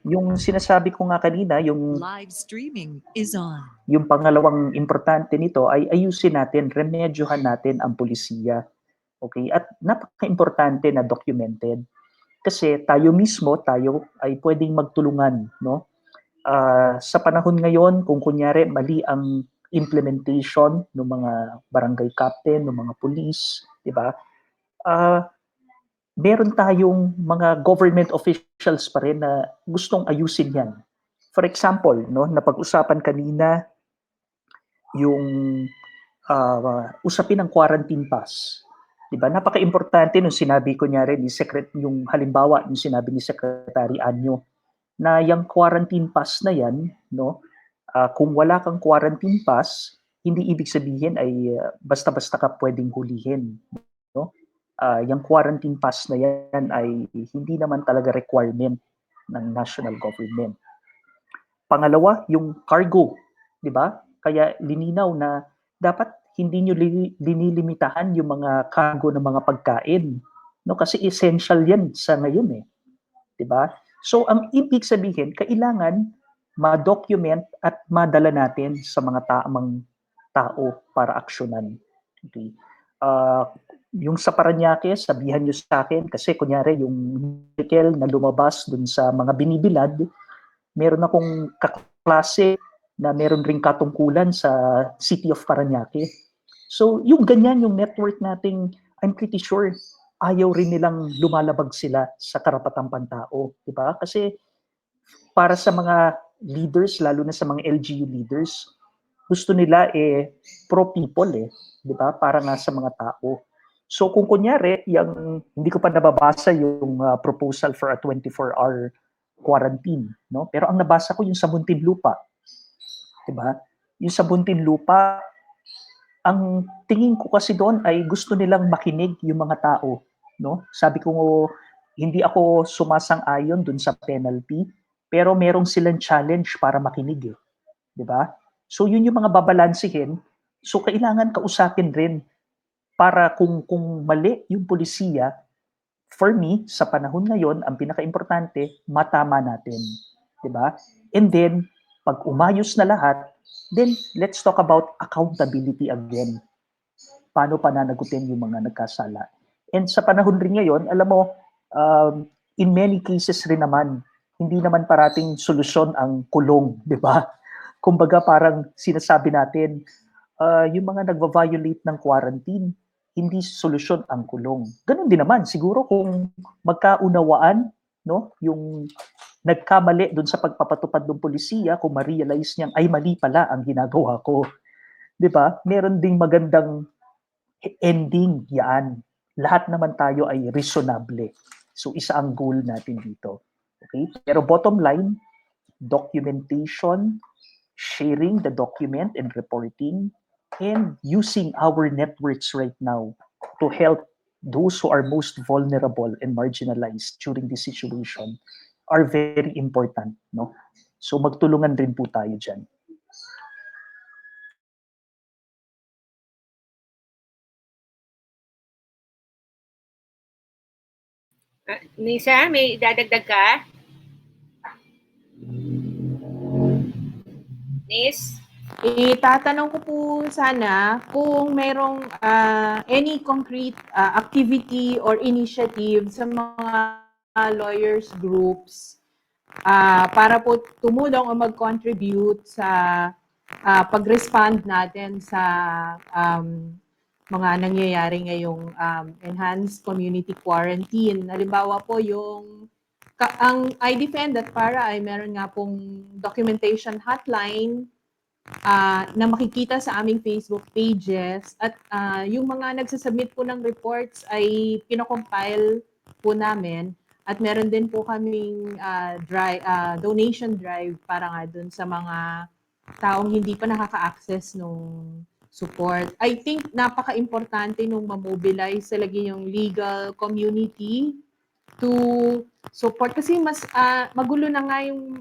yung sinasabi ko nga kanina, yung Live streaming is on. yung pangalawang importante nito ay ayusin natin, remedyohan natin ang pulisiya. Okay? At napaka-importante na documented. Kasi tayo mismo, tayo ay pwedeng magtulungan, no? Sa panahon ngayon, kung kunyari mali ang implementation ng mga barangay captain, ng mga police, di ba? Meron tayong mga government officials pa rin na gustong ayusin yan. For example, no, napag-usapan kanina yung usapin ng quarantine pass. 'Di ba? Napaka-importante nung sinabi ko niya rin yung halimbawa yung sinabi ni Secretary Anyo na yung quarantine pass na yan, no? Kung wala kang quarantine pass, hindi ibig sabihin ay basta-basta ka pwedeng hulihin, no? Yung quarantine pass na yan ay hindi naman talaga requirement ng national government. Pangalawa, yung cargo, 'di ba? Kaya lininaw na dapat hindi nyo linilimitahan yung mga cargo ng mga pagkain, no? Kasi essential 'yan sa ngayon 'di ba? So ang ibig sabihin, kailangan ma-document at madala natin sa mga tamang tao para aksyonan. Okay. Yung sa Parañaque, sabihan nyo sa akin, kasi kunyari yung article na lumabas dun sa mga binibilad, meron akong kaklase na meron ring katungkulan sa City of Parañaque. So yung ganyan, yung network nating, I'm pretty sure, ayaw rin nilang lumalabag sila sa karapatang pantao, di ba? Kasi para sa mga leaders, lalo na sa mga LGU leaders, gusto nila pro people di ba? Para nga sa mga tao. So kung kunyari, hindi ko pa nababasa yung proposal for a 24-hour quarantine, no? Pero ang nabasa ko yung sa Muntinlupa, di ba? Yung sa Muntinlupa, ang tingin ko kasi doon ay gusto nilang makinig yung mga tao, no? Sabi ko, hindi ako sumasang-ayon doon sa penalty, pero merong silang challenge para makinig, 'di ba? So yun yung mga babalansehin. So kailangan kausapin rin para kung mali yung pulisiya, for me sa panahon ngayon, ang pinakaimportante, matama natin, 'di ba? And then pag umayos na lahat, then let's talk about accountability again. Paano pananagutin yung mga nagkasala. And sa panahon rin ngayon, alam mo, in many cases rin naman, hindi naman parating solusyon ang kulong, di ba? Kumbaga parang sinasabi natin, yung mga nagva-violate ng quarantine, hindi solusyon ang kulong. Ganun din naman, siguro kung magkaunawaan, no, yung nagkamali doon sa pagpapatupad ng polisiya, kung ma-realize niyang, ay mali pala ang ginagawa ko. Di ba? Meron ding magandang ending yan. Lahat naman tayo ay reasonable. So isa ang goal natin dito. Okay? Pero bottom line, documentation, sharing the document and reporting, and using our networks right now to help those who are most vulnerable and marginalized during this situation are very important. No? So magtulungan rin po tayo dyan. Nisa, may dadagdag ka? Nis? Tatanong ko po sana kung merong any concrete activity or initiative sa mga lawyers groups para po tumulong o mag-contribute sa pag-respond natin sa mga nangyayari ngayong enhanced community quarantine. Halimbawa po yung ang I Defend at Para ay meron nga pong documentation hotline na makikita sa aming Facebook pages at yung mga nagsasubmit po ng reports ay pinocompile po namin at meron din po kaming donation drive para nga dun sa mga taong hindi pa nakaka-access nung support. I think napaka-importante nung ma-mobilize talaga yung legal community to support kasi mas magulo na nga yung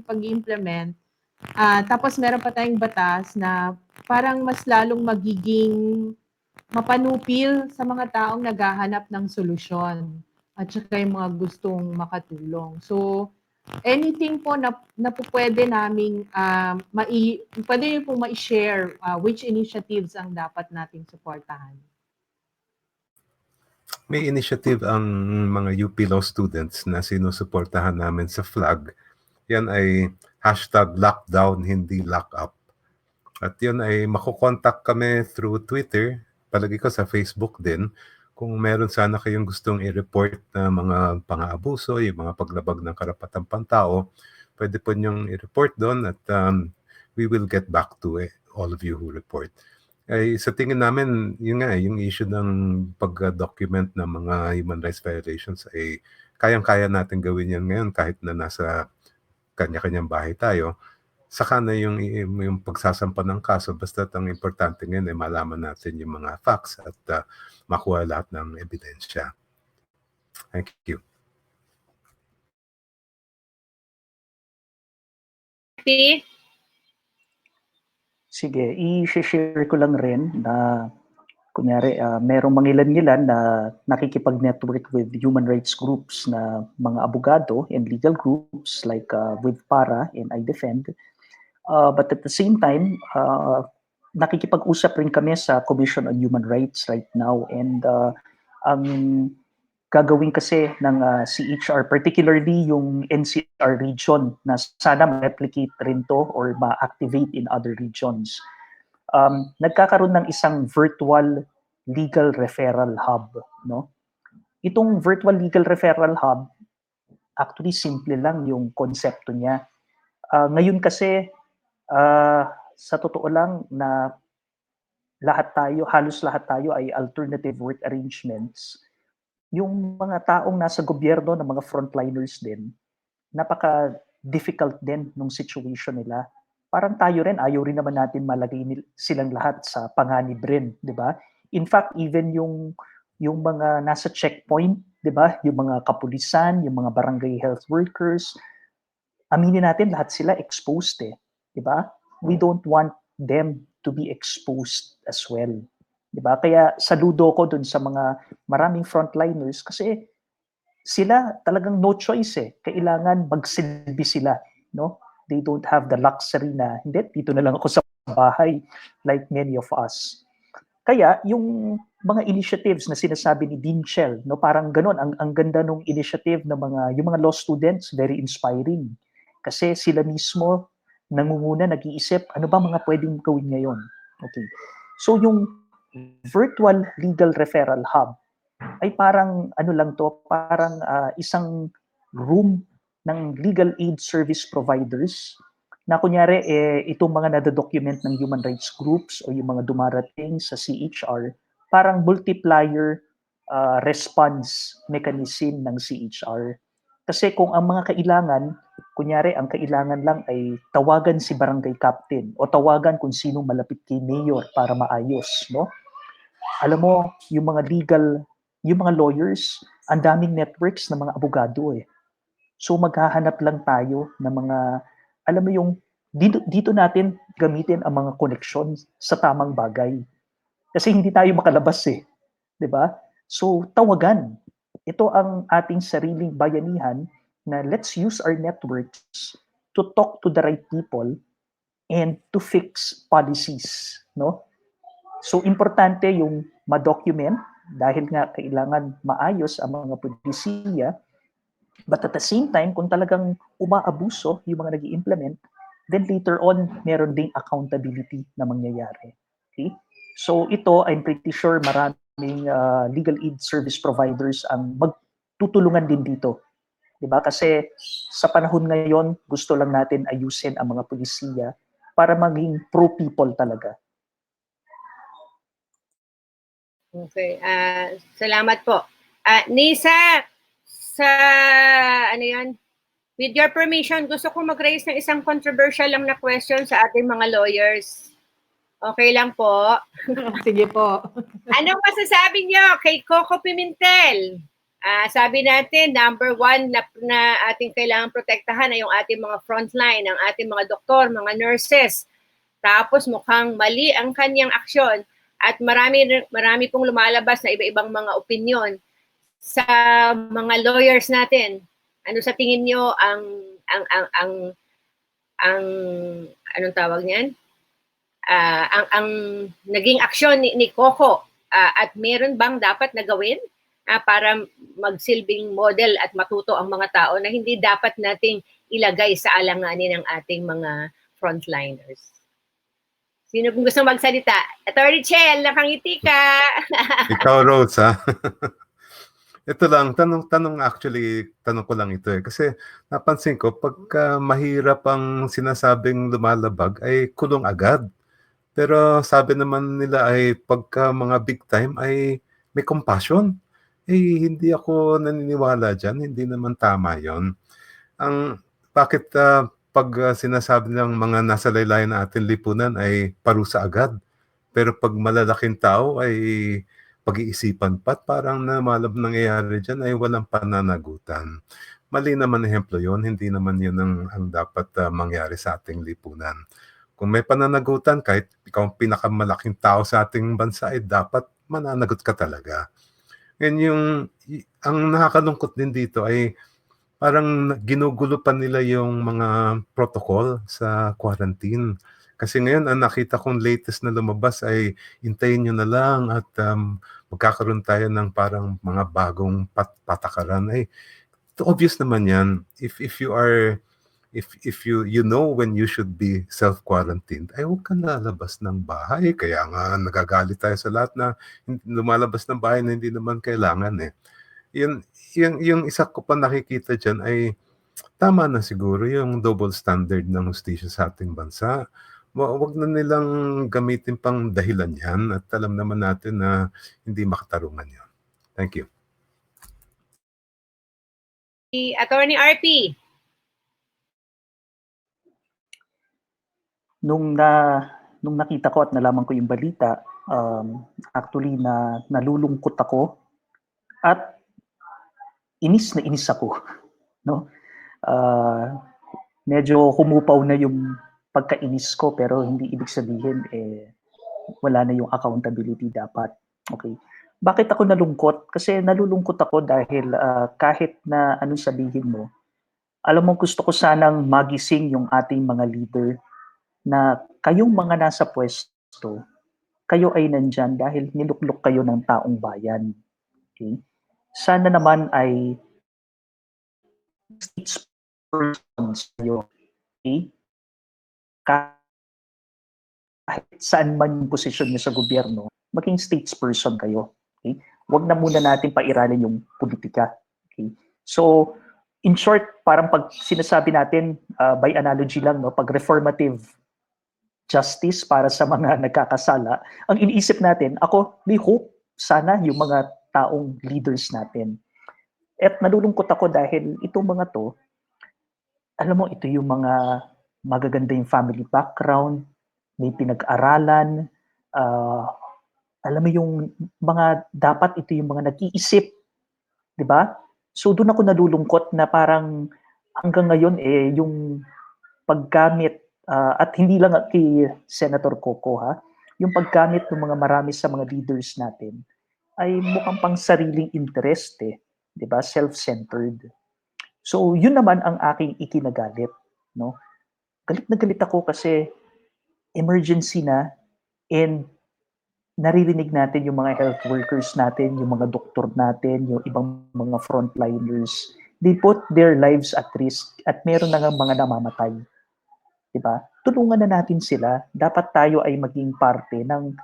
pag-implement. Tapos meron pa tayong batas na parang mas lalong magiging mapanupil sa mga taong naghahanap ng solusyon at saka yung mga gustong makatulong. So, anything po na po pwede naming pwede niyo pong ma-share which initiatives ang dapat nating suportahan. May initiative ang mga UP Law students na sinusuportahan namin sa flag. Yan ay #lockdown, hindi lockup. At yun ay makukontak kami through Twitter, palagi ko sa Facebook din. Kung meron sana kayong gustong i-report na mga pang-aabuso, yung mga paglabag ng karapatang pantao, pwede po niyong i-report doon at we will get back to all of you who report. Ay sa tingin namin, yung issue ng pag-document ng mga human rights violations ay kayang-kaya natin gawin yan ngayon kahit na nasa kanya-kanyang bahay tayo. Saka na yung pagsasampa ng kaso, basta ang importante ngayon ay malaman natin yung mga facts at makuha lahat ng ebidensya. Thank you. Sige, i-share ko lang rin na kunyari merong mangilan-ngilan na nakikipag-network with human rights groups na mga abogado and legal groups like with Para and I Defend. But at the same time, nakikipag-usap rin kami sa Commission on Human Rights right now and ang gagawin kasi ng CHR, particularly yung NCR region na sana ma-replicate rin to or ma-activate in other regions. Nagkakaroon ng isang virtual legal referral hub, no? Itong virtual legal referral hub, actually simple lang yung konsepto niya. Ngayon kasi sa totoo lang na halos lahat tayo ay alternative work arrangements. Yung mga taong nasa gobyerno ng mga frontliners din, napaka-difficult din nung situation nila. Parang tayo rin, ayaw rin naman natin malagay silang lahat sa panganib rin, di ba? In fact, even yung mga nasa checkpoint, di ba? Yung mga kapulisan, yung mga barangay health workers, aminin natin lahat sila exposed di ba? We don't want them to be exposed as well. Di ba? Kaya saludo ko dun sa mga maraming frontliners kasi sila talagang no choice Kailangan magsilbi sila, no? They don't have the luxury na, hindi, dito na lang ako sa bahay like many of us. Kaya yung mga initiatives na sinasabi ni Dean Shell, no, parang ganun, ang ganda ng initiative ng yung mga law students, very inspiring. Kasi sila mismo nangunguna, nag-iisip, ano ba mga pwedeng gawin ngayon? Okay. So yung virtual legal referral hub ay parang ano lang to, parang isang room ng legal aid service providers na kunyari itong mga nadadocument ng human rights groups o yung mga dumarating sa CHR, parang multiplier response mechanism ng CHR. Kasi kung ang mga kailangan, kunyari ang kailangan lang ay tawagan si barangay captain o tawagan kung sinong malapit kay mayor para maayos, no? Alam mo, yung mga lawyers, ang daming networks ng mga abogado So maghahanap lang tayo ng mga, alam mo yung, dito natin gamitin ang mga connections sa tamang bagay. Kasi hindi tayo makalabas di ba? So tawagan. Ito ang ating sariling bayanihan na let's use our networks to talk to the right people and to fix policies, no? So importante yung ma-document dahil nga kailangan maayos ang mga pulisiya, but at the same time, kung talagang umaabuso yung mga nag-i-implement, then later on, meron ding accountability na mangyayari. Okay? So ito, I'm pretty sure maraming legal aid service providers ang magtutulungan din dito. Diba? Kasi sa panahon ngayon, gusto lang natin ayusin ang mga pulisiya para maging pro-people talaga. Okay. Salamat po. Nisa, with your permission, gusto ko mag-raise ng isang controversial lang na question sa ating mga lawyers. Okay lang po? Sige po. Anong masasabi niyo kay Coco Pimentel? Sabi natin, number one na ating kailangan protektahan ay yung ating mga frontline, ang ating mga doktor, mga nurses. Tapos mukhang mali ang kanyang aksyon. At marami pong lumalabas na iba-ibang mga opinion sa mga lawyers natin. Ano sa tingin niyo ang anong tawag niyan? Ang naging aksyon ni Coco at meron bang dapat na gawin para magsilbing model at matuto ang mga tao na hindi dapat nating ilagay sa alanganin ng ating mga frontliners? Sino kung gusto magsalita? Attorney Chel, nakangiti ka. Ikaw, Rose, ha? Ito lang, tanong ko lang ito Kasi napansin ko, pagka mahirap ang sinasabing lumalabag, ay kulong agad. Pero sabi naman nila ay pagka mga big time ay may compassion. Hindi ako naniniwala dyan. Hindi naman tama yon. Bakit pag sinasabi ng mga nasa laylayan na ating lipunan ay parusa agad. Pero pag malalaking tao ay pag-iisipan pa at parang nangyayari dyan ay walang pananagutan. Mali naman ehemplo yon, hindi naman yun ang dapat mangyari sa ating lipunan. Kung may pananagutan, kahit ikaw ang pinakamalaking tao sa ating bansa, ay dapat mananagot ka talaga. Ngayon ang nakakalungkot din dito ay parang ginugulo pa nila yung mga protocol sa quarantine. Kasi ngayon, ang nakita kong latest na lumabas ay hintayin nyo na lang at magkakaroon tayo ng parang mga bagong patakaran. Obvious naman yan. If you are if you know when you should be self-quarantined, ay huwag ka lalabas ng bahay. Kaya nga nagagalit tayo sa lahat na lumalabas ng bahay na hindi naman kailangan eh. Yung isa ko pa nakikita dyan ay tama na siguro yung double standard ng hustisya sa ating bansa. Wag na nilang gamitin pang dahilan yan at alam naman natin na hindi makatarungan yan. Thank you. Attorney RP. Nung nakita ko at nalaman ko yung balita, actually nalulungkot ako at inis na inis ako, no? Medyo humupaw na yung pagkainis ko, pero hindi ibig sabihin wala na yung accountability dapat. Okay. Bakit ako nalungkot? Kasi nalulungkot ako dahil kahit na anong sabihin mo, alam mo, gusto ko sanang magising yung ating mga leader na kayong mga nasa pwesto, kayo ay nandyan dahil niluklok kayo ng taong bayan. Okay? Sana naman ay statespersons kayo. Okay? Kahit saan man yung posisyon niyo sa gobyerno, maging statesperson kayo. Okay? Huwag na muna natin pairalin yung politika. Okay? So, in short, parang pag sinasabi natin, by analogy lang, no, pag reformative justice para sa mga nagkakasala, ang iniisip natin, ako, may hope sana yung mga taong leaders natin. At nalulungkot ako dahil itong mga to, alam mo, ito yung mga magaganda yung family background, may pinag-aralan, alam mo yung mga, dapat ito yung mga nag-iisip, di ba? So doon ako nalulungkot na parang hanggang ngayon yung paggamit, at hindi lang kay Senator Coco yung paggamit ng mga marami sa mga leaders natin ay mukhang pang sariling interest di ba? Self-centered. So yun naman ang aking ikinagalit, no? Galit na galit ako kasi emergency na and naririnig natin yung mga health workers natin, yung mga doktor natin, yung ibang mga frontliners, they put their lives at risk at meron na nga mga namamatay. Diba? Tulungan na natin sila. Dapat tayo ay maging parte ng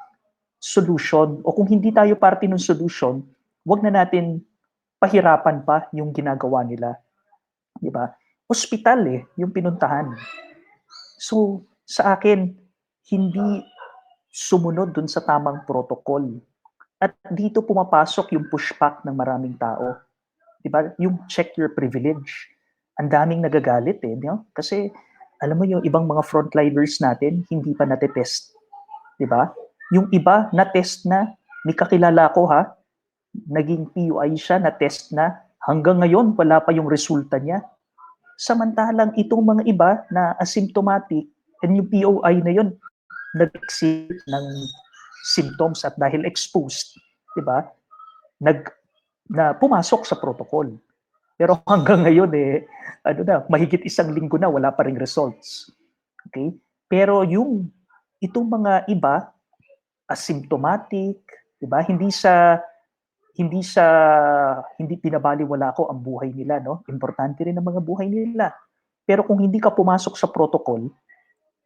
solution. O kung hindi tayo parte ng solution, wag na natin pahirapan pa yung ginagawa nila. Diba? Hospital yung pinuntahan. So, sa akin, hindi sumunod dun sa tamang protocol. At dito pumapasok yung pushback ng maraming tao. Diba? Yung check your privilege. Ang daming nagagalit no? Kasi alam mo yung ibang mga frontliners natin, hindi pa natetest. Diba? Yung iba, na-test na. May kakilala ko naging PUI siya, na-test na. Hanggang ngayon, wala pa yung resulta niya. Samantalang itong mga iba na asymptomatic, and yung PUI na yun, nag-exhibit ng symptoms at dahil exposed, diba? Na pumasok sa protocol. Pero hanggang ngayon mahigit 1 linggo na wala pa ring results. Okay? Pero itong mga iba asymptomatic, 'di ba? Hindi pinabaliwala ko ang buhay nila, no? Importante rin ang mga buhay nila. Pero kung hindi ka pumasok sa protocol,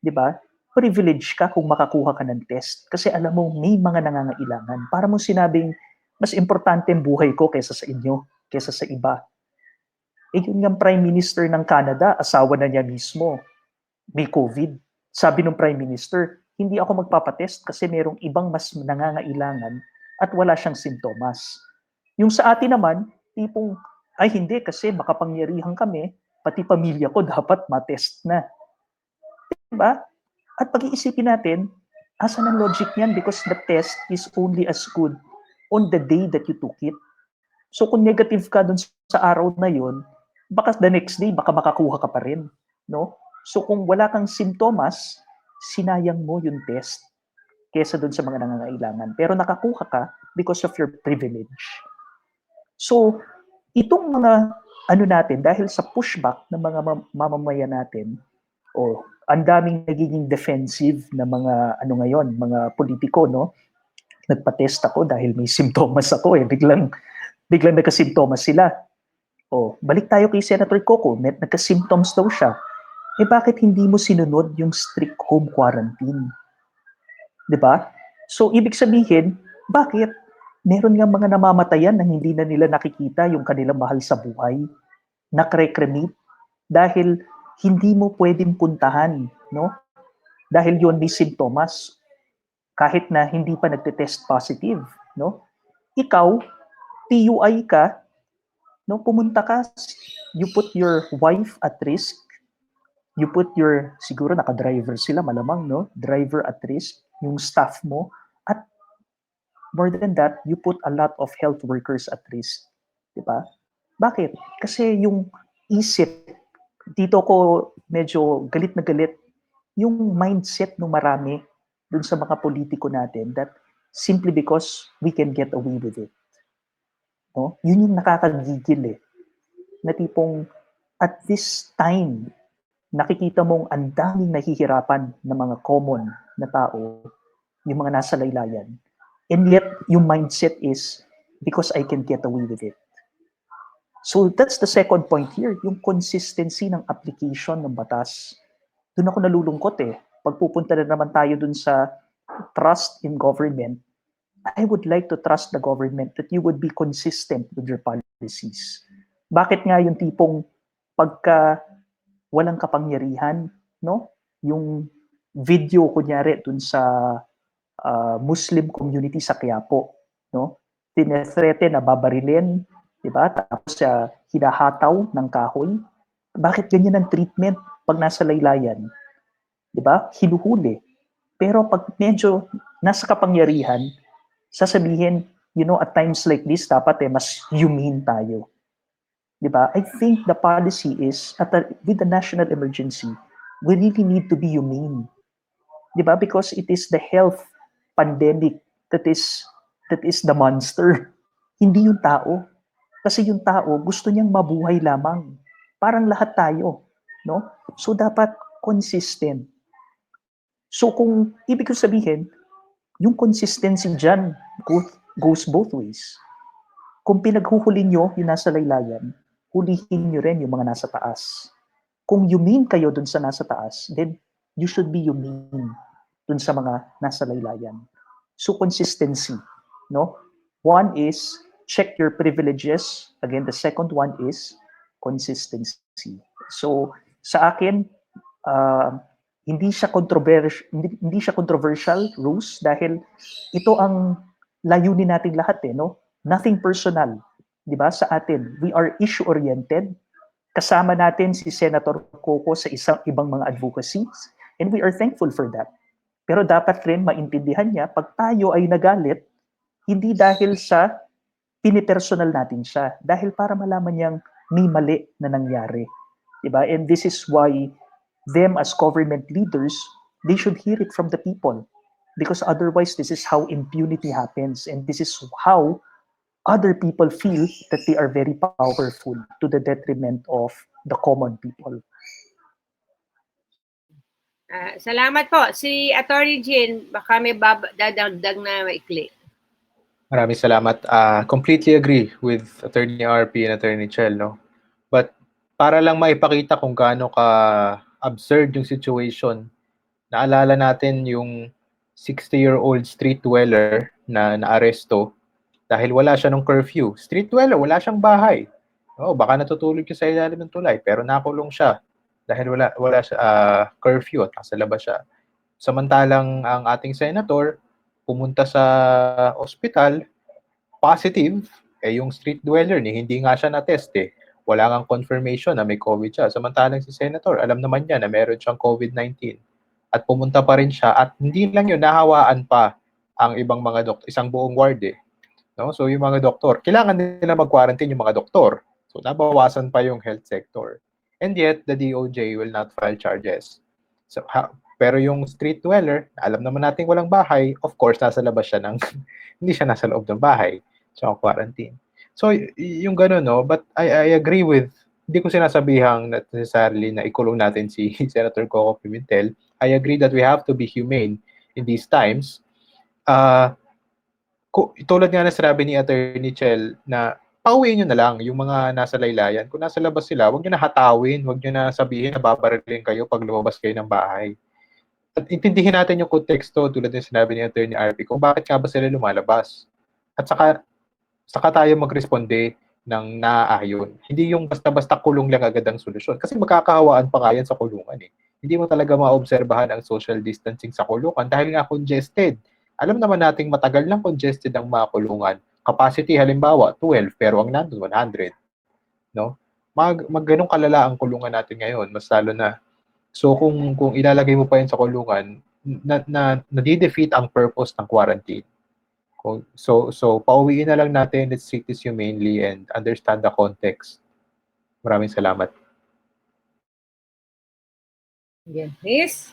'di ba? Privilege ka kung makakuha ka ng test kasi alam mo may mga nangangailangan. Para mo sinabing mas importante ang buhay ko kaysa sa inyo, kaysa sa iba. Yun ng Prime Minister ng Canada, asawa na niya mismo, may COVID. Sabi ng Prime Minister, hindi ako magpapatest kasi merong ibang mas nangangailangan at wala siyang sintomas. Yung sa atin naman, tipong, ay hindi kasi makapangyarihan kami, pati pamilya ko dapat matest na. Diba? At pag-iisipin natin, asan ang logic niyan? Because the test is only as good on the day that you took it. So kung negative ka dun sa araw na yun, baka the next day, baka makakuha ka pa rin. No? So kung wala kang simptomas, sinayang mo yung test kesa dun sa mga nangangailangan. Pero nakakuha ka because of your privilege. So, itong mga natin, dahil sa pushback ng mga mamamayan natin, ang daming nagiging defensive na mga ngayon, mga politiko, no? Nagpa-test ako dahil may simptomas ako biglang nagka-simptomas sila. Balik tayo kay Senator Coco, nagka-symptoms daw siya. bakit hindi mo sinunod yung strict home quarantine? 'Di ba? So, ibig sabihin, bakit? Meron nga mga namamatayan na hindi na nila nakikita yung kanilang mahal sa buhay, nakre-cremate, dahil hindi mo pwedeng puntahan, no? Dahil yon may sintomas, kahit na hindi pa nagte-test positive, no? Ikaw, PUI ka, no? Pumunta ka, you put your wife at risk, you put your, siguro naka-driver sila malamang, no? Driver at risk, yung staff mo, at more than that, you put a lot of health workers at risk. Di ba? Bakit? Kasi yung isip, dito ko medyo galit na galit, yung mindset ng marami dun sa mga politiko natin that simply because we can get away with it. No? Yun yung nakakagigil eh. Na tipong at this time, nakikita mong ang daming nahihirapan ng mga common na tao, yung mga nasa laylayan. And yet, yung mindset is, because I can get away with it. So that's the second point here, yung consistency ng application ng batas. Doon ako nalulungkot eh. Pagpupunta na naman tayo dun sa trust in government, I would like to trust the government that you would be consistent with your policies. Bakit nga yung tipong pagka walang kapangyarihan, no? Yung video kunyari dun sa Muslim community sa Quiapo, no? Tinethreaten na babarilin, di ba? Tapos hinahataw ng kahoy. Bakit ganyan ang treatment pag nasa laylayan? Di ba? Hinuhuli. Pero pag medyo nasa kapangyarihan, sasabihin, you know, at times like this, dapat mas humane tayo. Di ba? I think the policy is, with the national emergency, we really need to be humane. Di ba? Because it is the health pandemic that is the monster. Hindi yung tao. Kasi yung tao, gusto niyang mabuhay lamang. Parang lahat tayo. No? So, dapat consistent. So, kung ibig ko sabihin, yung consistency dyan goes both ways. Kung pinaghuhuli nyo yung nasa laylayan, hulihin nyo rin yung mga nasa taas. Kung humane kayo dun sa nasa taas, then you should be humane dun sa mga nasa laylayan. So, consistency. No? One is, check your privileges. Again, the second one is consistency. So, sa akin, hindi siya controversial, Rose, dahil ito ang layunin natin lahat eh, no? Nothing personal, 'di ba? Sa atin, we are issue oriented. Kasama natin si Senator Coco sa ibang mga advocacies, and we are thankful for that. Pero dapat rin maintindihan niya, pag tayo ay nagalit, hindi dahil sa pinipersonal natin siya, dahil para malaman niyang may mali na nangyari. 'Di ba? And this is why them as government leaders, they should hear it from the people. Because otherwise, this is how impunity happens. And this is how other people feel that they are very powerful to the detriment of the common people. Salamat po. Si Attorney Jean, baka may dadagdag na maikli. Maraming salamat. Completely agree with Attorney RP and Attorney Chel, no? But para lang maipakita kung gaano ka absurd yung situation, naalala natin yung 60-year-old street dweller na naaresto dahil wala siya ng curfew. Street dweller, wala siyang bahay. Baka natutulog siya sa ilalim ng tulay, pero nakulong siya dahil wala siya curfew at nasa labas siya. Samantalang ang ating senator pumunta sa ospital, positive, yung street dweller hindi nga siya na-test eh. Wala kang confirmation na may COVID siya. Samantalang si senator, alam naman niya na meron siyang COVID-19. At pumunta pa rin siya at hindi lang yun, nahawaan pa ang ibang mga doktor, isang buong ward eh. No? So yung mga doktor, kailangan nila mag-quarantine yung mga doktor. So nabawasan pa yung health sector. And yet, the DOJ will not file charges. So, pero yung street dweller, alam naman natin walang bahay, of course, nasa labas siya hindi siya nasa loob ng bahay. So, quarantine. So, yung gano'n, no? But I agree with, hindi ko sinasabihang necessarily na ikulong natin si Senator Coco Pimentel. I agree that we have to be humane in these times. Tulad nga na sinabi ni Attorney Chel na pauwiin nyo na lang yung mga nasa laylayan. Kung nasa labas sila, huwag nyo na hatawin, huwag nyo na sabihin na babarilin kayo pag lumabas kayo ng bahay. At intindihin natin yung konteksto tulad ng sinabi ni Attorney RP kung bakit nga ba sila lumalabas. At saka tayo magresponde ng naaayon. Hindi yung basta-basta kulong lang agad ang solusyon. Kasi magkakahawaan pa nga yan sa kulungan eh. Hindi mo talaga maobserbahan ang social distancing sa kulungan dahil nga congested. Alam naman nating matagal lang congested ang mga kulungan. Capacity halimbawa 12 pero ang nandun 100. No? Ganun kalala ang kulungan natin ngayon, mas lalo na. So kung ilalagay mo pa yan sa kulungan, na-defeat ang purpose ng quarantine. So pauwiin na lang natin, let's take this humanely and understand the context. Maraming salamat. Again, please.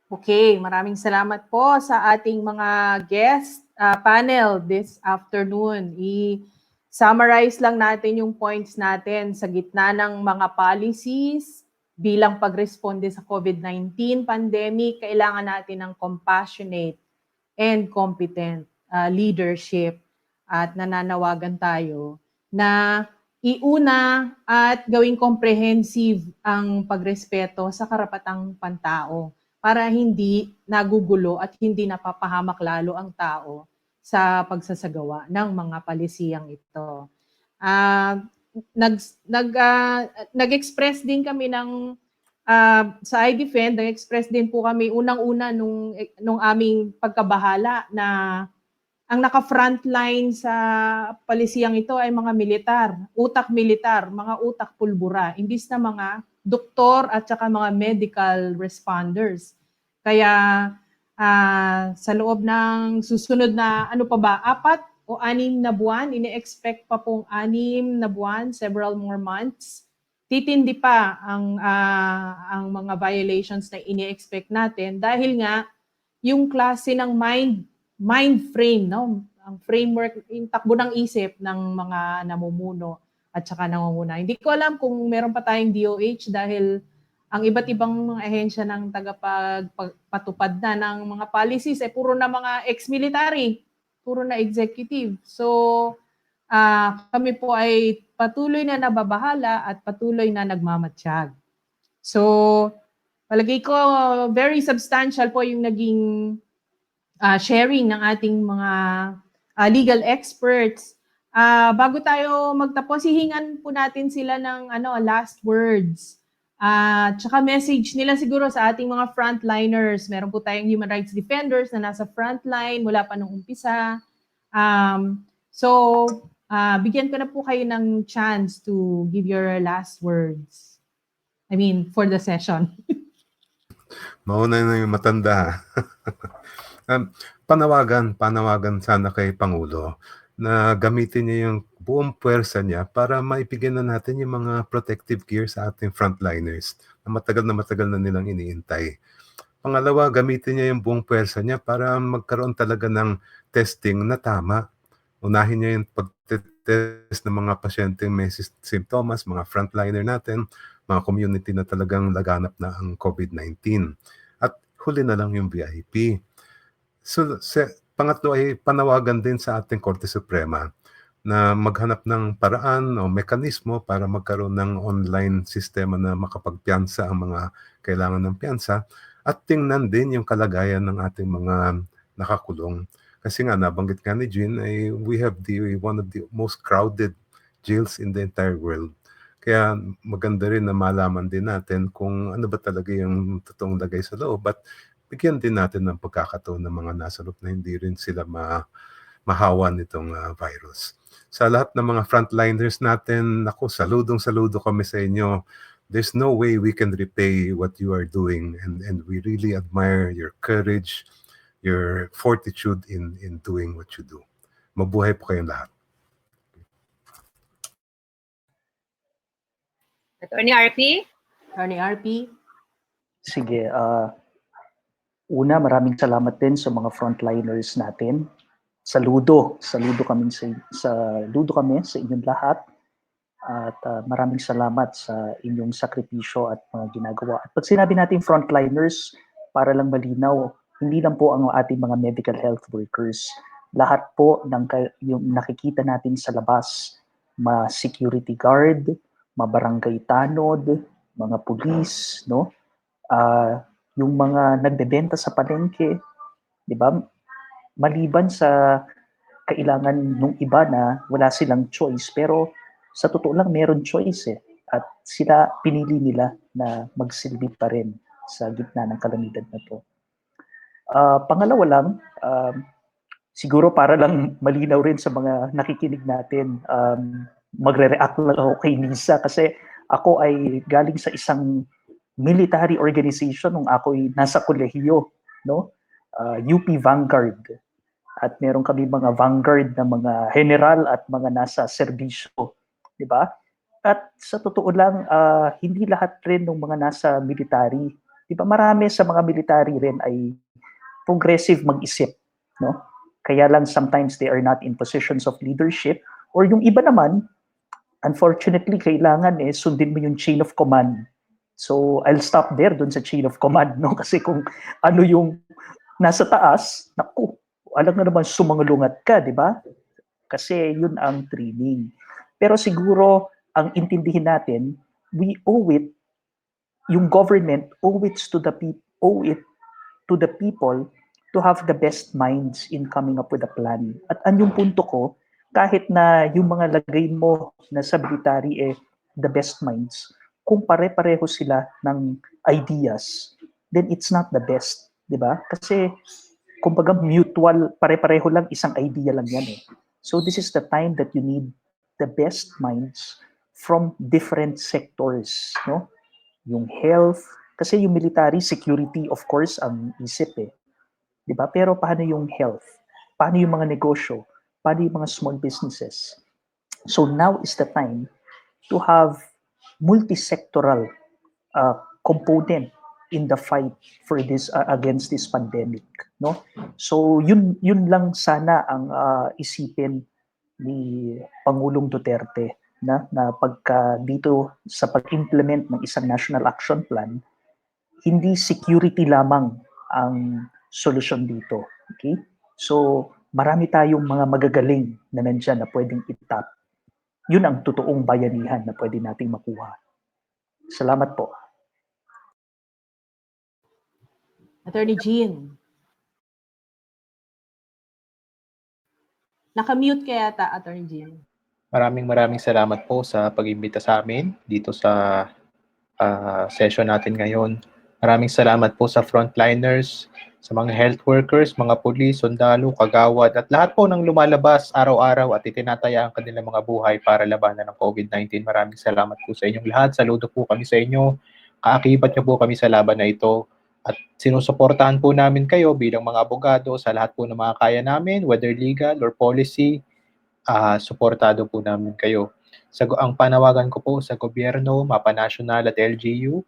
Okay, maraming salamat po sa ating mga guest panel this afternoon. I-summarize lang natin yung points natin sa gitna ng mga policies bilang pagresponde sa COVID-19 pandemic. Kailangan natin ng compassionate and competent leadership at nananawagan tayo na iuna at gawing comprehensive ang pagrespeto sa karapatang pantao para hindi nagugulo at hindi napapahamak lalo ang tao sa pagsasagawa ng mga palisiyang ito. Nag-express din kami ng sa iDefend, nag-express din po kami unang-una nung aming pagkabahala na ang naka-frontline sa palisiyang ito ay mga militar, mga utak pulbura, imbis na mga doktor at saka mga medical responders. Kaya sa loob ng susunod na 4 o 6 na buwan, ini-expect pa pong 6 na buwan, several more months, titindi pa ang mga violations na ini-expect natin dahil nga yung klase ng mind frame, no? Ang framework, yung takbo ng isip ng mga namumuno at saka nangunguna. Hindi ko alam kung meron pa tayong DOH dahil ang iba't ibang mga ahensya ng tagapagpatupad na ng mga policies ay puro na mga ex-military, puro na executive. So, kami po ay patuloy na nababahala at patuloy na nagmamatsyag. So, palagay ko very substantial po yung naging sharing ng ating mga legal experts. Bago tayo magtapos, hihingan po natin sila ng last words. Tsaka message nila siguro sa ating mga frontliners. Meron po tayong human rights defenders na nasa frontline mula pa nung umpisa. Bigyan ko na po kayo ng chance to give your last words. I mean, for the session. Mauna na yung matanda. Panawagan sana kay Pangulo na gamitin niya yung buong puwersa niya para maibigyan na natin yung mga protective gear sa ating frontliners na matagal na nilang iniintay. Pangalawa, gamitin niya yung buong puwersa niya para magkaroon talaga ng testing na tama. Unahin niya yung pagtitest ng mga pasyenteng may symptoms, mga frontliner natin, mga community na talagang laganap na ang COVID-19. At huli na lang yung VIP. So, pangatlo ay panawagan din sa ating Korte Suprema na maghanap ng paraan o mekanismo para magkaroon ng online sistema na makapagpiyansa ang mga kailangan ng piyansa at tingnan din yung kalagayan ng ating mga nakakulong. Kasi nga, nabanggit nga ni Jean, we have one of the most crowded jails in the entire world. Kaya maganda rin na malaman din natin kung ano ba talaga yung totoong lagay sa loob. But bigyan din natin ng pagkakataon ng mga nasa loob na hindi rin sila mahawan itong virus. Sa lahat ng mga frontliners natin, saludo kami sa inyo. There's no way we can repay what you are doing, and we really admire your courage, your fortitude in doing what you do. Mabuhay po kayong lahat. Attorney RP? Attorney RP? Sige, una, maraming salamat din sa mga frontliners natin. Saludo kami sa inyong lahat. At maraming salamat sa inyong sakripisyo at mga ginagawa. At pag sinabi natin frontliners, para lang malinaw, hindi lang po ang ating mga medical health workers. lahat po yung nakikita natin sa labas, security guard, barangay tanod, mga pulis, no? Yung mga nagbebenta sa palengke, di ba? Maliban sa kailangan nung iba na wala silang choice, pero sa totoo lang meron choice eh. At sila pinili nila na magsilbi pa rin sa gitna ng kalamidad na to. Pangalawa lang, siguro para lang malinaw rin sa mga nakikinig natin, magre-react lang ako kay Lisa kasi ako ay galing sa isang military organization nung ako'y nasa kolehiyo, no? UP Vanguard. At meron kami mga vanguard na mga general at mga nasa serbisyo, di ba? At sa totoo lang, hindi lahat rin ng mga nasa military, di ba? Marami sa mga military rin ay progressive mag-isip, no? Kaya lang sometimes they are not in positions of leadership, or yung iba naman, unfortunately, kailangan sundin mo yung chain of command. So I'll stop there dun sa chain of command, no? Kasi kung ano yung nasa taas, naku, alam na naman sumangalungat ka, di ba? Kasi yun ang training. Pero siguro, ang intindihin natin, we owe it, yung government owe it to the people to have the best minds in coming up with a plan. At yung punto ko, kahit na yung mga lagay mo na sa military the best minds, kung pare-pareho sila ng ideas, then it's not the best, di ba? Kasi kumbaga mutual, pare-pareho lang, isang idea lang yan eh. So this is the time that you need the best minds from different sectors, no? Yung health, kasi yung military, security, of course, ang isip eh. Di ba? Pero paano yung health? Paano yung mga negosyo? Paano yung mga small businesses? So now is the time to have multi-sectoral component in the fight for this against this pandemic, no? So yun lang sana ang isipin ni Pangulong Duterte na pagka dito sa pag-implement ng isang national action plan, hindi security lamang ang solusyon dito, okay? So marami tayong mga magagaling na nandiyan na pwedeng itap. Yun ang totoong bayanihan na pwede nating makuha. Salamat po. Attorney Jean. Naka-mute kaya yata, Attorney Jean. Maraming salamat po sa pag-imbita sa amin dito sa session natin ngayon. Maraming salamat po sa frontliners, sa mga health workers, mga pulis, sundalo, kagawad, at lahat po ng lumalabas araw-araw at itinataya ang kanilang mga buhay para labanan ng COVID-19. Maraming salamat po sa inyong lahat. Saludo po kami sa inyo. Kaakibat niyo po kami sa laban na ito. At sinusuportahan po namin kayo bilang mga abogado sa lahat po ng mga kaya namin, whether legal or policy, suportado po namin kayo. Ang panawagan ko po sa gobyerno, Mapa National at LGU,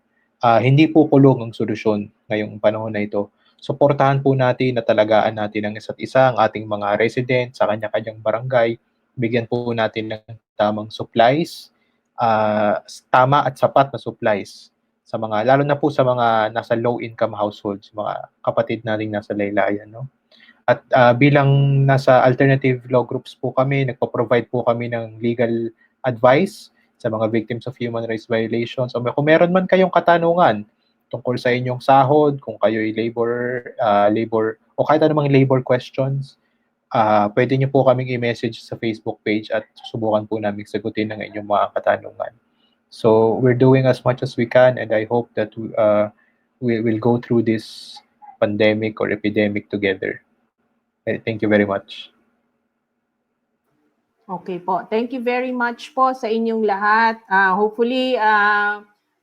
hindi po kulong ang solusyon ngayong panahon na ito. Suportahan po natin na talagaan natin ang isa't isa, ang ating mga resident sa kanya-kanyang barangay. Bigyan po natin ng tamang supplies, tama at sapat na supplies sa mga, lalo na po sa mga nasa low-income households, mga kapatid nating nasa laylayan, no? At bilang nasa alternative law groups po kami, nagpo-provide po kami ng legal advice sa mga victims of human rights violations. So, kung meron man kayong katanungan tungkol sa inyong sahod, kung kayo ay labor o kahit anumang labor questions, pwede niyo po kaming i-message sa Facebook page at susubukan po namin sagutin ang inyong mga katanungan. So we're doing as much as we can, and I hope that we will go through this pandemic or epidemic together. Thank you very much. Okay po. Thank you very much po sa inyong lahat. Hopefully,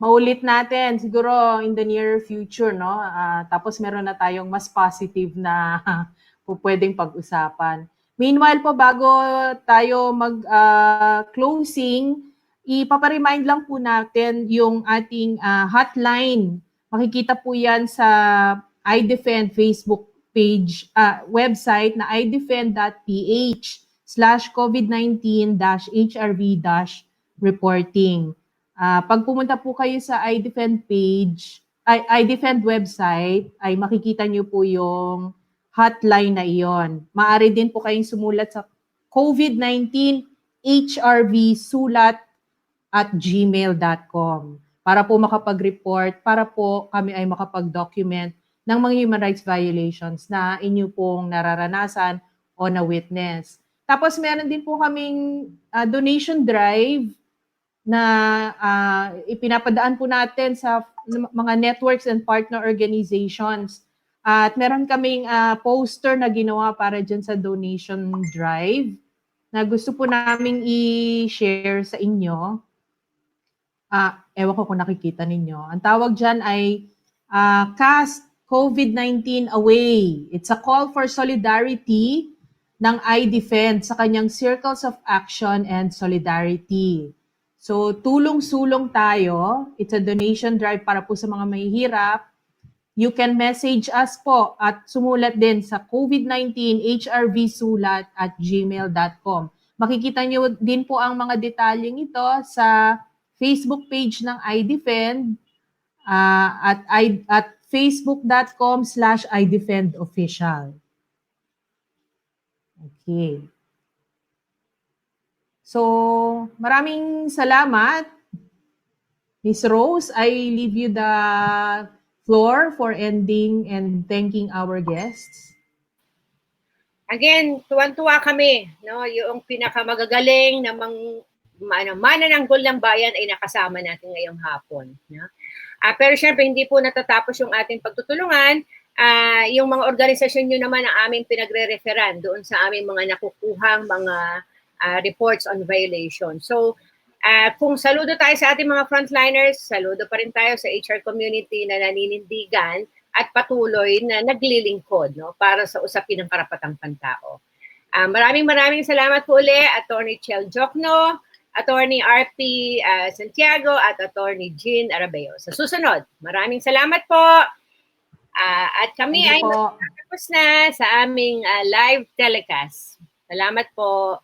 maulit natin siguro in the near future, no? Tapos meron na tayong mas positive na pwedeng pag-usapan. Meanwhile po, bago tayo mag-closing, ipaparemind lang po natin yung ating hotline. Makikita po yan sa iDefend Facebook page, website na idefend.ph/COVID-19-HRV-reporting. Pag pumunta po kayo sa iDefend page, iDefend website, ay makikita nyo po yung hotline na iyon. Maaari din po kayong sumulat sa COVID-19 HRV sulat @gmail.com para po makapag-report, para po kami ay makapag-document ng mga human rights violations na inyo pong nararanasan o na-witness. Tapos meron din po kaming donation drive na ipinapadaan po natin sa mga networks and partner organizations. At meron kaming poster na ginawa para dyan sa donation drive na gusto po naming i-share sa inyo. Ewan ko kung nakikita ninyo. Ang tawag dyan ay Cast COVID-19 Away. It's a call for solidarity ng iDefend sa kanyang Circles of Action and Solidarity. So, tulong-sulong tayo. It's a donation drive para po sa mga mahihirap. You can message us po at sumulat din sa COVID-19 HRVsulat @gmail.com. Makikita nyo din po ang mga detalyeng ito sa Facebook page ng iDefend at facebook.com/iDefendOfficial. Okay. So, maraming salamat. Ms. Rose, I leave you the floor for ending and thanking our guests. Again, tuwan-tuwa kami, no? Yung pinakamagagaling na manananggol ng bayan ay nakasama natin ngayong hapon, no? Pero syempre hindi po natatapos yung ating pagtutulungan. Yung mga organisasyon nyo naman ang aming pinagre-referan doon sa aming mga nakukuhang mga reports on violation. So, kung saludo tayo sa ating mga frontliners, saludo pa rin tayo sa HR community na naninindigan at patuloy na naglilingkod, no, para sa usapin ng karapatang pantao. Maraming salamat po uli, Attorney Chel Jokno, Attorney RP Santiago at Attorney Jean Arabeo. Sa susunod, maraming salamat po. At kami ay magtatapos na sa aming live telecast. Salamat po.